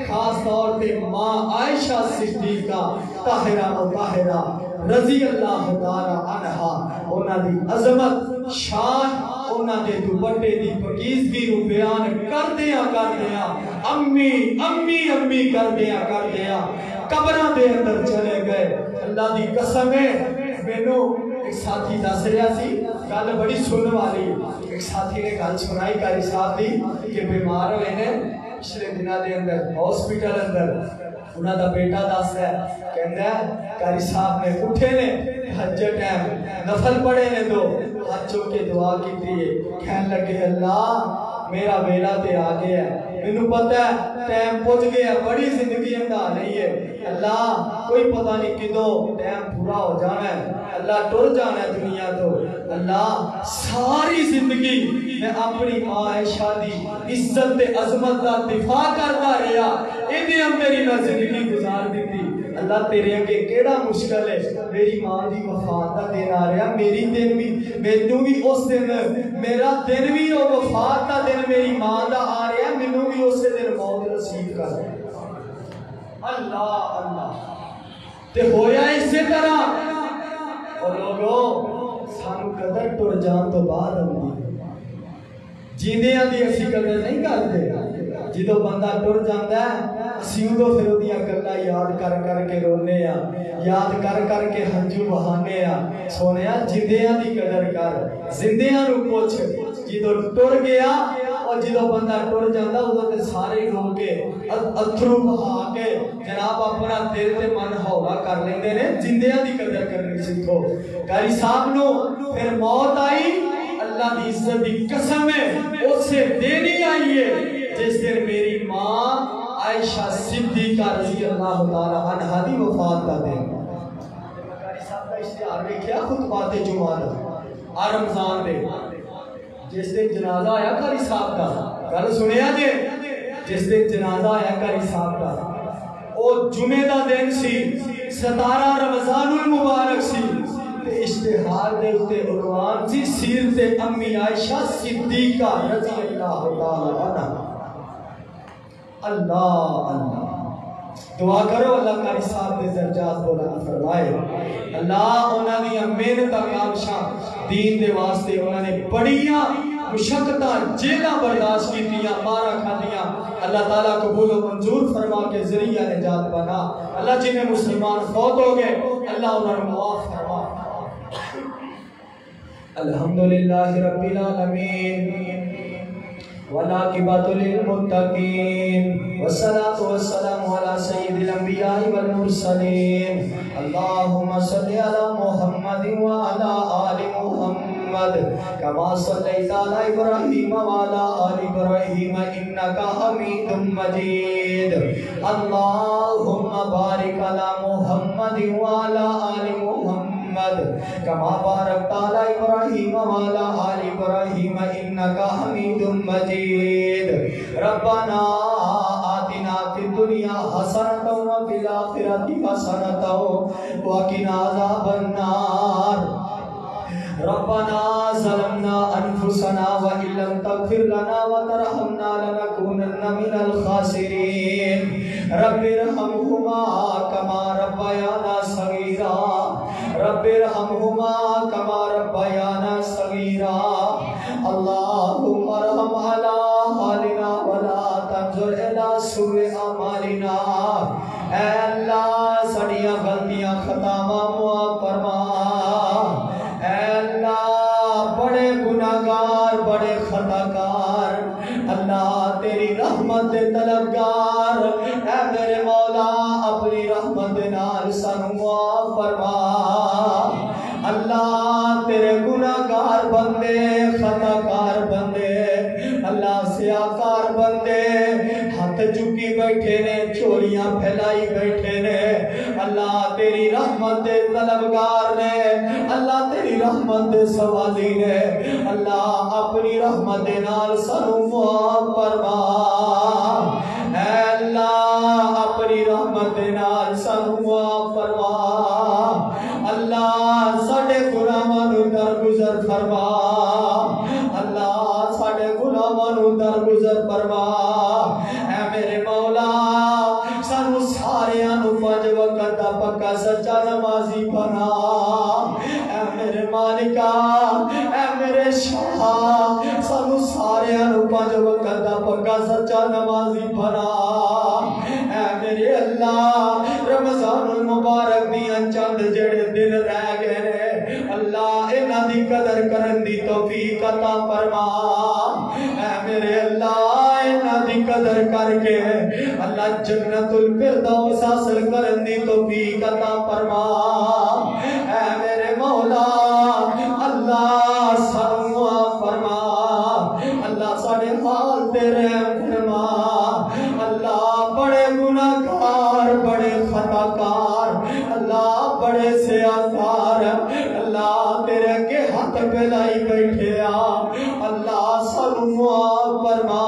خاص طور پہ ماں عائشہ صدیقہ طاہرہ مطہرہ رضی اللہ تعالی عنہا، انہاں دی عظمت، شان، انہاں دے دوپٹے دی پاکیزگی نو بیان کردیاں امی امی امی کردیاں قبراں دے اندر چلے گئے۔ اللہ دی قسم ہے، مینوں ایک ساتھی دس رہا سی گل بڑی سنن والی، ایک ساتھی نے گل سنائی قاری صاحب دی کہ بیمار ہوئے نے پچھلے دنوں دے اندر ہاسپٹل اندر، انہاں دا بیٹا دس ہے کہندا ہے قاری صاحب نے اٹھے نے تہجد ٹائم نفل پڑھے نے تو ہاتھ چوک کے دعا کی ہے، کہنے لگے اللہ میرا ویلا تے آ گیا ہے، مینوں پتہ ہے ٹائم پہنچ گیا، بڑی زندگی اندا نہیں ہے اللہ، کوئی پتہ نہیں کدوں ٹائم پورا ہو جانا ہے، اللہ ٹر جانا ہے دنیا تو، اللہ ساری زندگی میں اپنی ماں عائشہ دی عزت تے عظمت کا دفاع کرتا رہا، انہیں میری نہ زندگی گزار دیتی، اللہ تیرے اگے کیڑا مشکل ہے، میری ماں دی وفات کا دن آ رہا، میری دن بھی مینوں بھی اس دن، میرا دن بھی وہ وفات کا دن میری ماں دا آ رہا، مینوں بھی اس دن موت نصیب کر دے۔ اللہ اللہ تے ہویا اسی طرح۔ اور لوگوں سانو قدر ٹر جان تو بعد آتی، جیندیاں دی اسی قدر نہیں کرتے، جدو بندہ ٹر جاندا ہے اسی ادو پھر اودیاں گلاں یاد کر کر کے رونے آ، یاد کر کر کے ہنجو بہانے آ۔ سونیا جیندیاں دی قدر کر، زندیاں نو پوچھ، جدو ٹر گیا اور جدو بندہ ٹر جاندا ادو تے سارے رو کے اتھرو بہا کے جناب اپنا دل تے من ہولا کر لیندے نے، زندیاں دی قدر کرنی سیکھو۔ قاری صاحب نو پھر موت آئی، اللہ دی عزت دی قسم ہے اسے دینی آئی ہے جس دن میری ماں عائشہ صدیقہ رضی اللہ تعالی عنہا دی وفات کا دن۔ قاری صاحب کا اشتہار دیکھیا خطبات جمعہ دا رمضان دے، جس دن جنازہ آیا قاری صاحب کا، گل سنیا جے، جس دن جنازہ آیا قاری صاحب کا او جمعہ دا دن سی، 17 رمضان المبارک سی، اشتہار دے اتے عنوان سی سیرت امی عائشہ صدیقہ رضی اللہ تعالی عنہا۔ اللہ اللہ دعا کرو اللہ قاری صاحب دے درجات بلند فرمائے، اللہ انہاں دی محنت کامشاں دین دے واسطے انہاں نے بڑیاں مشقتاں جیلاں برداشت کیتیاں، مارا کھادیاں، اللہ تعالیٰ قبول و منظور فرما کے ذریعہ نجات بنا۔ اللہ جنہیں مسلمان فوت ہو گئے اللہ انہاں نے معاف فرما۔ الحمدللہ رب العالمین والعاقبۃ للمتقین والصلاۃ والسلام علی سید الانبیاء والمرسلین، اللہم صلی علی محمد وعلی آل محمد کما صلیت علی ابراہیم وعلی آل ابراہیم انک حمید مجید، اللہم بارک علی محمد وعلی آل محمد کما بارکت علی ابراہیم وعلی آل ابراہیم انک حمید مجید۔ ربنا آتنا فی الدنیا حسنۃ وفی الآخرۃ حسنۃ وقنا عذاب النار۔ ربنا ظلمنا انفسنا وان لم تغفر لنا وترحمنا لنكونن من الخاسرین۔ رب ارحمهما كما ربيانا صغيرا، رب ارحمهما كما ربيانا صغيرا۔ اللهم ارحم على حالنا ولا تنظر الى سوء اعمالنا۔ اے اللہ سڑیاں غلطیاں خطاواں معاف فرما اے اللہ بڑے گناہگار بڑے خطاکار اللہ تیری رحمت دے طلبگار اے میرے مولا اپنی رحمت دے نال سانو معاف فرما اللہ تیرے گناہگار بندے خطاکار بندے اللہ سیاکار بندے ہاتھ چکی بیٹھے نے چولیاں پھیلائی بیٹھے نے اللہ تیری رحمت دے طلبگار نے اللہ تیری رحمت دے سوالی نے اللہ اپنی رحمت دے نال سانو معاف فرما اے اللہ اپنی رحمت دے نال سانو معاف فرما اللہ ساڈے گناہاں نو درگزر فرما اللہ ساڈے گناہاں نو درگزر فرما اے میرے مولا سانو ساریاں نو 5 وقت دا پکا سچا نمازی بنا اے میرے مالکا اے میرے شاہ سانو ساریاں نو 5 وقت دا پکا سچا نمازی بنا اے میرے اللہ رمضان المبارک دیاں چند جڑے دن رہ گئے نے اللہ انہاں دی قدر کرن دی توفیق عطا فرما اے میرے اللہ انہاں دی قدر کر کے اللہ جنت الفردوس حاصل کرن دی توفیق عطا فرما اے میرے مولا اللہ سانو معاف فرما اللہ ساڈے حال تے رحم فرما اللہ بڑے گناہگار بڑے خطاکار اللہ بڑے سیاکار اللہ تیرے اگے ہاتھ پھیلائی بیٹھے اللہ سانو معاف فرما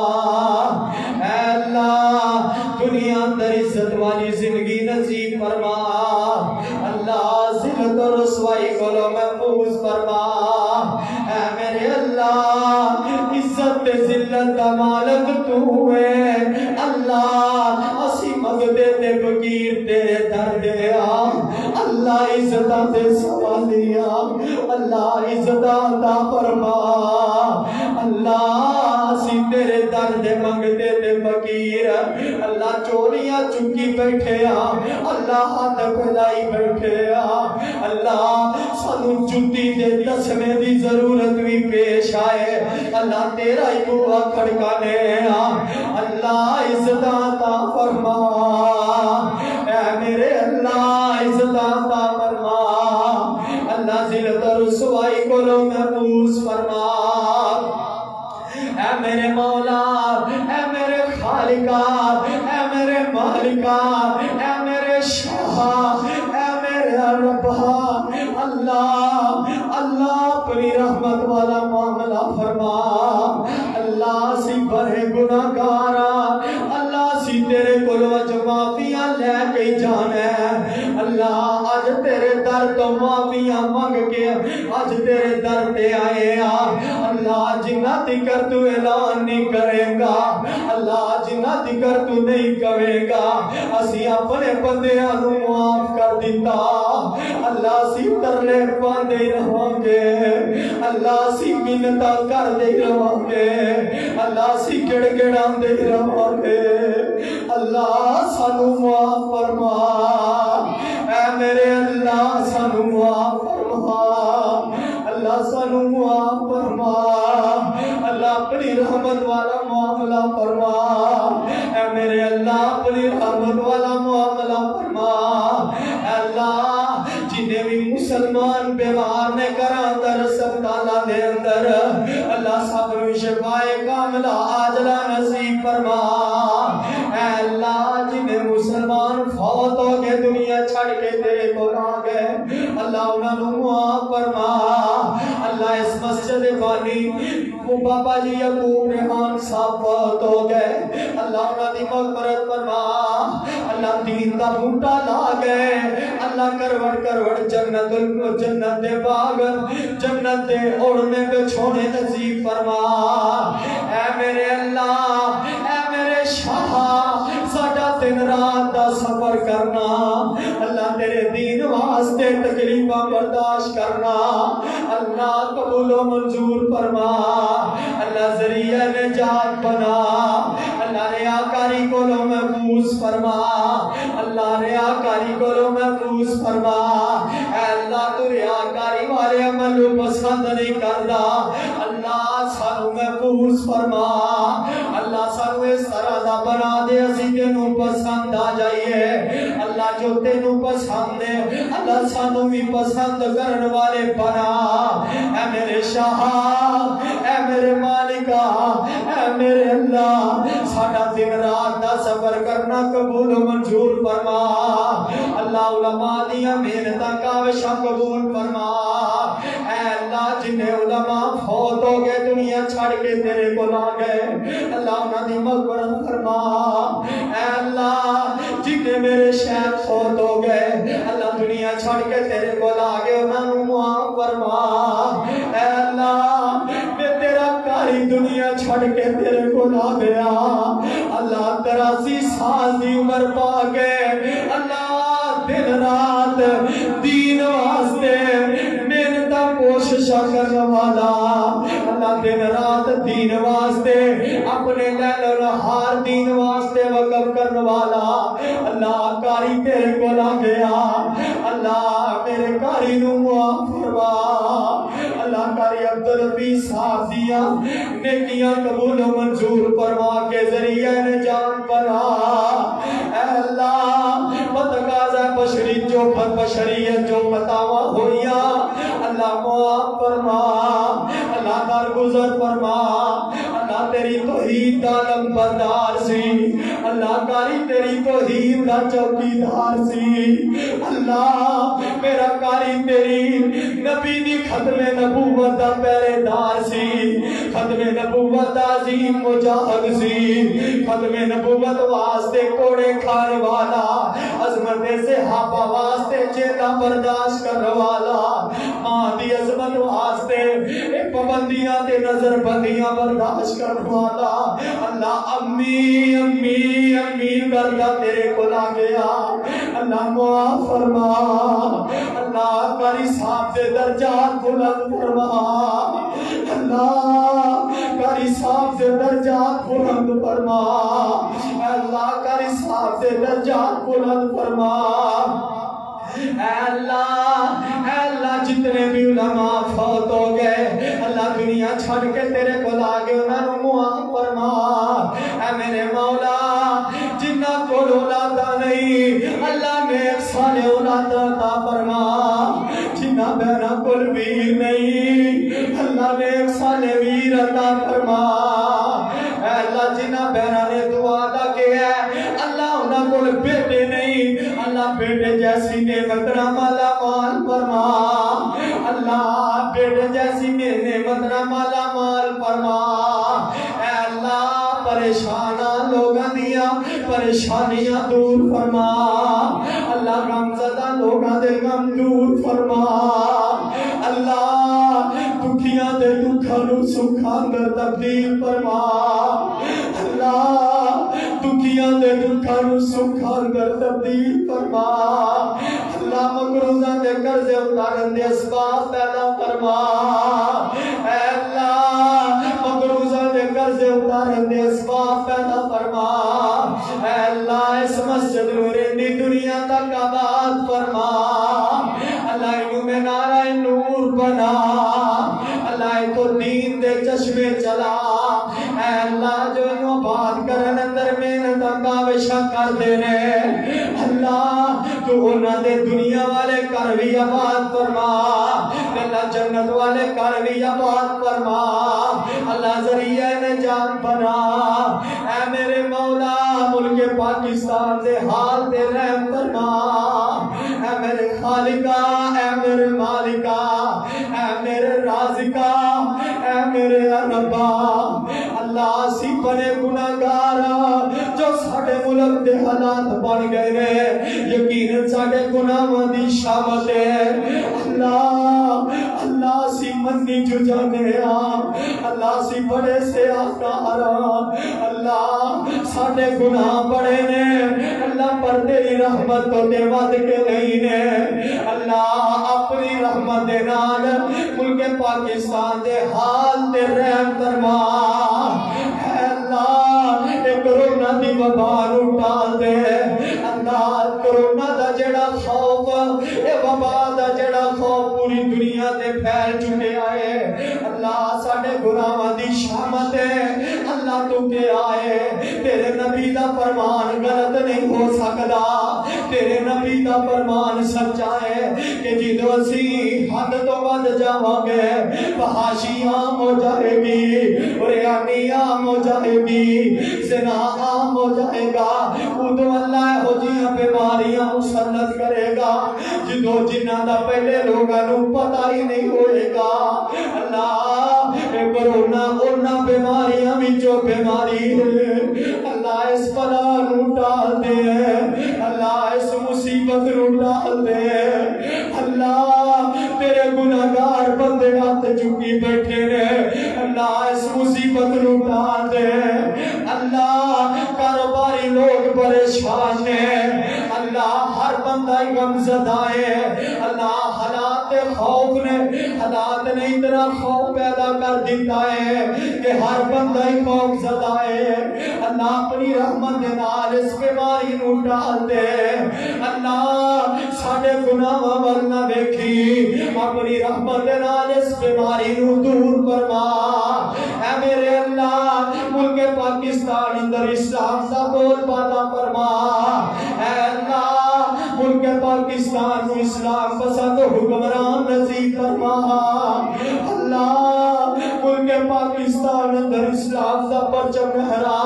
اے اللہ دنیا اندر عزت والی زندگی نصیب فرما اللہ ذلت و رسوائی کو محفوظ فرما اے میرے اللہ عزت ذلت دا مالک تو ہے اللہ اسی مغدے تے فقیر تیرے در دے اللہ عزتاں تے سوالیا اللہ عزتاں عطا فرما اللہ اسی تیرے در دے منگتے تے فقیر اللہ چوریاں چکی بیٹھے اللہ ہاتھ پھیلائی بیٹھے اللہ سانو جُتی دے تسمے دی ضرورت بھی پیش آئے اللہ تیرا ہی بوا کھڑکانے اللہ عزت عطا فرما اے میرے اللہ عزت عطا فرما اللہ ذلت و رسوائی کو محفوظ فرما اے میرے مولا اے میرے خالقہ اے میرے مالکہ اے میرے شاہ اے میرے ربا اللہ اللہ اپنی رحمت والا معاملہ فرما اللہ سی بڑے گناہگار اللہ سی تیرے کولوں معافیاں لے کے جانا اللہ اج تیرے در تو معافیاں منگ کے اج تیرے در تے آئے اللہ جنہ تکر تو اعلان نہیں کرے گا اللہ جنہ تکر تو نہیں کرے گا اسی اپنے بندیاں نو معاف کر دیتا اللہ سی ترلے پاندے رہوں گے اللہ سی منتا کر دے رہوں گے اللہ سی گڑ گڑان دے رہوں گے اللہ سانو معاف فرما اے میرے اللہ سانو معاف فرما اللہ سانو معاف فرما اللہ اپنی رحمت والا معاملہ فرما اے میرے اللہ اپنی رحمت والا معاملہ فرما اللہ جنہیں بھی مسلمان بیمار نے کران در سبتالہ دے اندر اللہ صبر شفائے کاملہ آجلہ نصیب فرما اے اللہ جنہیں مسلمان فوت ہو گئے دنیا چھڑ کے تیرے کو آ گئے اللہ انہوں نے معاف فرما اللہ اس مسجد بانی وہ بابا جی یعقوب ریحان صاحب فوت ہو گئے اللہ انہوں نے مغفرت فرما اللہ دین دا بھوٹا لا گئے اللہ کروڑ جنت دے باغ جنت دے اوڑنے پہ چھوڑے نصیب فرما اے میرے اللہ اے میرے شاہ ساڈا دن رات دا سفر کرنا اللہ تیرے دین واسطے تکلیفاں برداشت کرنا اللہ قبول و منظور فرما اللہ ذریعہ نجات بنا اللہ ریاکاری کو لو محفوظ فرما، اللہ ریاکاری کو لو محفوظ فرما، اے اللہ تو ریاکاری والے عمل پسند نہیں کردا، اللہ سانو محفوظ فرما، اللہ سانو اس طرح دا بنا دے اسی تینوں پسند آ جائیے، اللہ جو تینوں پسند ہے اللہ سانو بھی پسند کرن والے بنا، اے میرے شاہ، اے میرے مالکہ، اے میرے اللہ، ساڈا دن رات دا سفر کرنا قبول و منظور فرما، اللہ علماء دیا محنتاں کاوشاں قبول فرما، اے اللہ جنہیں علماء فوت ہو گئے دنیا چھڑ کے تیرے کو لا گئے، اللہ انہاں دی مغفرت فرما، اے اللہ جنہیں میرے شیخ فوت ہو گئے اللہ دنیا چھڑ کے تیرے کو لا گئے انہاں نوں معاف فرما، اے اللہ میں تیرا کاری دنیا چھڑ کے تیرے کو لا گیا، اللہ 83 سال دی عمر پا کے اللہ دن رات دین واسطے محنتاں کوششاں کرنے والا، اللہ دن رات دین واسطے اپنے لیل و نہار دین واسطے وقف کرنے والا، اللہ کاری تیرے کو لا گیا، اللہ میرے کاری نو معاف فرما، اللہ کاری عبدالربی صاحب دیا نیکیاں قبول و منظور فرما کے ذریعہ نجات بنا، اے اللہ متقاضہ بشری جو بشریت جو فتاوہ ہویا اللہ معاف فرما، اللہ درگزر فرما، اللہ تیری توحید عالم بردار سی، اللہ کاری تیری توحید دا چوکیدار سی، اللہ میرا کاری تیری نبی دی ختم نبوت دا پہرے دار سی، ختم نبوت دا عظیم مجاہد سی، ختم نبوت واسطے کوڑے کھانے والا، عظمت صحابہ واسطے چیتا برداشت کرنے والا، ماں دی عظمت واسطے پابندیاں تے نظر بندیاں برداشت کرنے والا، اللہ امی امی امی کردا تیرے کو لا گیا، اللہ معاف فرما، اللہ قاری صاحب دے درجات بلند فرما، اللہ قاری صاحب دے درجات بلند فرما، اللہ قاری صاحب دے درجات بلند فرما، اے اللہ جتنے بھی علماء فوت ہو گئے اللہ دنیا چھڑ کے تیرے کو لاگے انہاں نوں معاف فرما، اے میرے مولا جنہ کو اولادہ نہیں اللہ نیک صالح اولاد عطا فرما، جنہ بہنہ کل ویر نہیں اللہ نیک صالح ویر عطا فرما، اے اللہ جنہ بہنہ نے دعا دا کیا ہے اللہ انہاں کل بیٹے نہیں اللہ بیٹے جیسی نعمت نہ مالا مال فرما، اللہ بیٹے جیسی نعمت نہ مالا مال فرما، اے اللہ پریشانہ لوگاں دیا پریشانیاں دور فرما، اللہ غمزدہ لوگاں دے غم دور فرما، اللہ دکھیاں دے دکھاں نوں سکھاں اندر تبدیل فرما، اللہ دکھیاں دے دکھاں نوں سکھاں اندر تبدیل فرما، اللہ مقروضاں دے قرضے اتارن دے اسباب پیدا فرما، اے اللہ مقروضاں دے قرضے اتارن دے اسباب پیدا فرما، اے اللہ اس مسجد نورانی دنیا تک آباد فرما، اللہ انہوں میں نعرہ نور بنا، اللہ تو دین دے چشمے چلا، اے اللہ جو انہوں آباد کرن اندر محنت کاوشاں کر دینے، اللہ تو انہوں دے دنیا والے کر بھی آباد فرما، اللہ جنت والے کر بھی آباد فرما، اللہ ذریعہ نجات بنا، اے میرے مولا ملک پاکستان دے حال دے رحم فرما، اے میرے خالقہ اے میرے مالکہ اے میرے رازقہ اے میرے ربا، اللہ سی بڑے گناہگار جو ساڑھے ملک دے حالات بن گئے نے، یقین ساڑھے گناہوں دی شامت ہے، اللہ سی منی جو جانے اللہ سی بڑے سے آکار، اللہ ساڑھے گناہ بڑے نے، اللہ پر تیری رحمت تو دے وعد کے نہیں نے، اللہ اپنی رحمت دے نال ملک پاکستان دے حال دے رحم فرما، اے اللہ ایک رونا وبا نو ٹال دے اللہ کرونا دا جڑا خوف اے وبا دا جڑا خوف پوری دنیا تے پھیل چکے آئے اللہ ساڈے گناہاں دی شامت ہے اللہ تو کے آئے تیرے نبی دا فرمان غلط نہیں ہو سکدا تیرے نبی دا فرمان سچا ہے کہ جدو اسی حد تو ود جاواں گے فحاشی عام ہو جائے گی ریانی عام ہو جائے گی زنا عام ہو جائے گا ادو اللہ ہو جیاں بیماریاں مسلط کرے گا جدو جنہ دا پہلے لوگاں نو پتہ ہی نہیں ہوئے گا اللہ کرونا اونا بیماریاں وچوں بیماری ہے اللہ اس بلا نو ڈال دے اللہ اس مصیبت نو ڈال دے اللہ تیرے گناہگار بندے ہاتھ چکی بیٹھے نے اللہ اس مصیبت نو ڈال دے اللہ کاروباری لوگ پریشان نے اللہ ہر بندہ غم زدہ ہے اللہ حالات خوف نے حالات نے اتنا خوف پیدا کر دیتا ہے کہ ہر بندہ خوف زدہ ہے اللہ اپنی رحمت دے نال اس بیماری نو ڈال دے اللہ ساڈے گناہ ورنہ ویکھی اپنی رحمت دے نال اس بیماری نو دور فرما اے میرے اللہ ملک پاکستان اندر اسلام دا بول بالا فرما اے اللہ ملک پاکستان کو اسلام پسند حکمران نصیب فرما اللہ ملک پاکستان اندر اسلام دا پرچم لہرا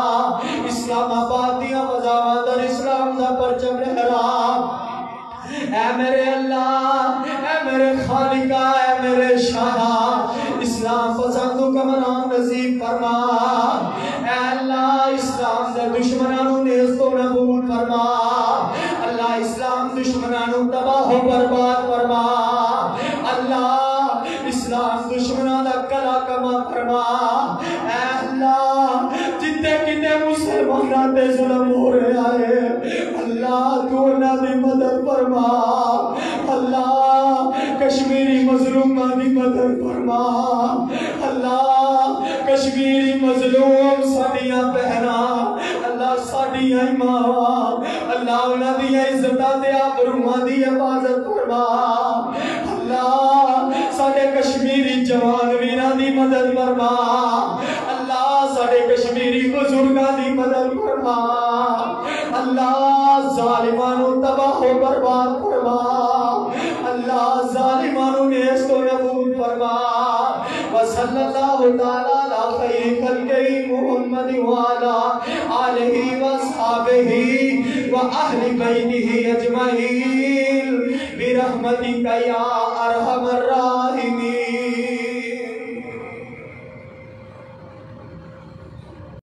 اسلام آباد دیاں وزاواں اندر اسلام دا پرچم لہرا اے میرے اللہ اے میرے خالقہ اے میرے شاہ اسلام پسند حکمران نصیب فرما اے اللہ اسلام دے دشمنانوں نیست و نابود فرما اللہ اسلام دشمنانوں تباہ و برباد فرما اللہ اسلام دشمنان دا کلا کما فرما اے اللہ جتے کتے مسلمانوں تے ظلم ہو رہا ہے اللہ تو انہاں دی مدد فرما اللہ کشمیری مظلوماں دی مدد فرما اللہ کشمیری مظلوم ساڈیاں بہناں اللہ ساڈیاں ماواں اللہ انہاں دی عزتاں تے آبروؤں دی حفاظت فرما اللہ ساڈے کشمیری جوان ویراں دی مدد فرما اللہ ساڈے کشمیری بزرگاں دی مدد فرما اللہ ظالمانوں تباہ و برباد فرما اللہ ظالمانوں نیست و نابود فرما وصلی اللہ تعالی علی خیر خلقہ محمد وعلی آلہ واصحابہ واہل بیتہ اجمعین برحمتک یا ارحم الراحمین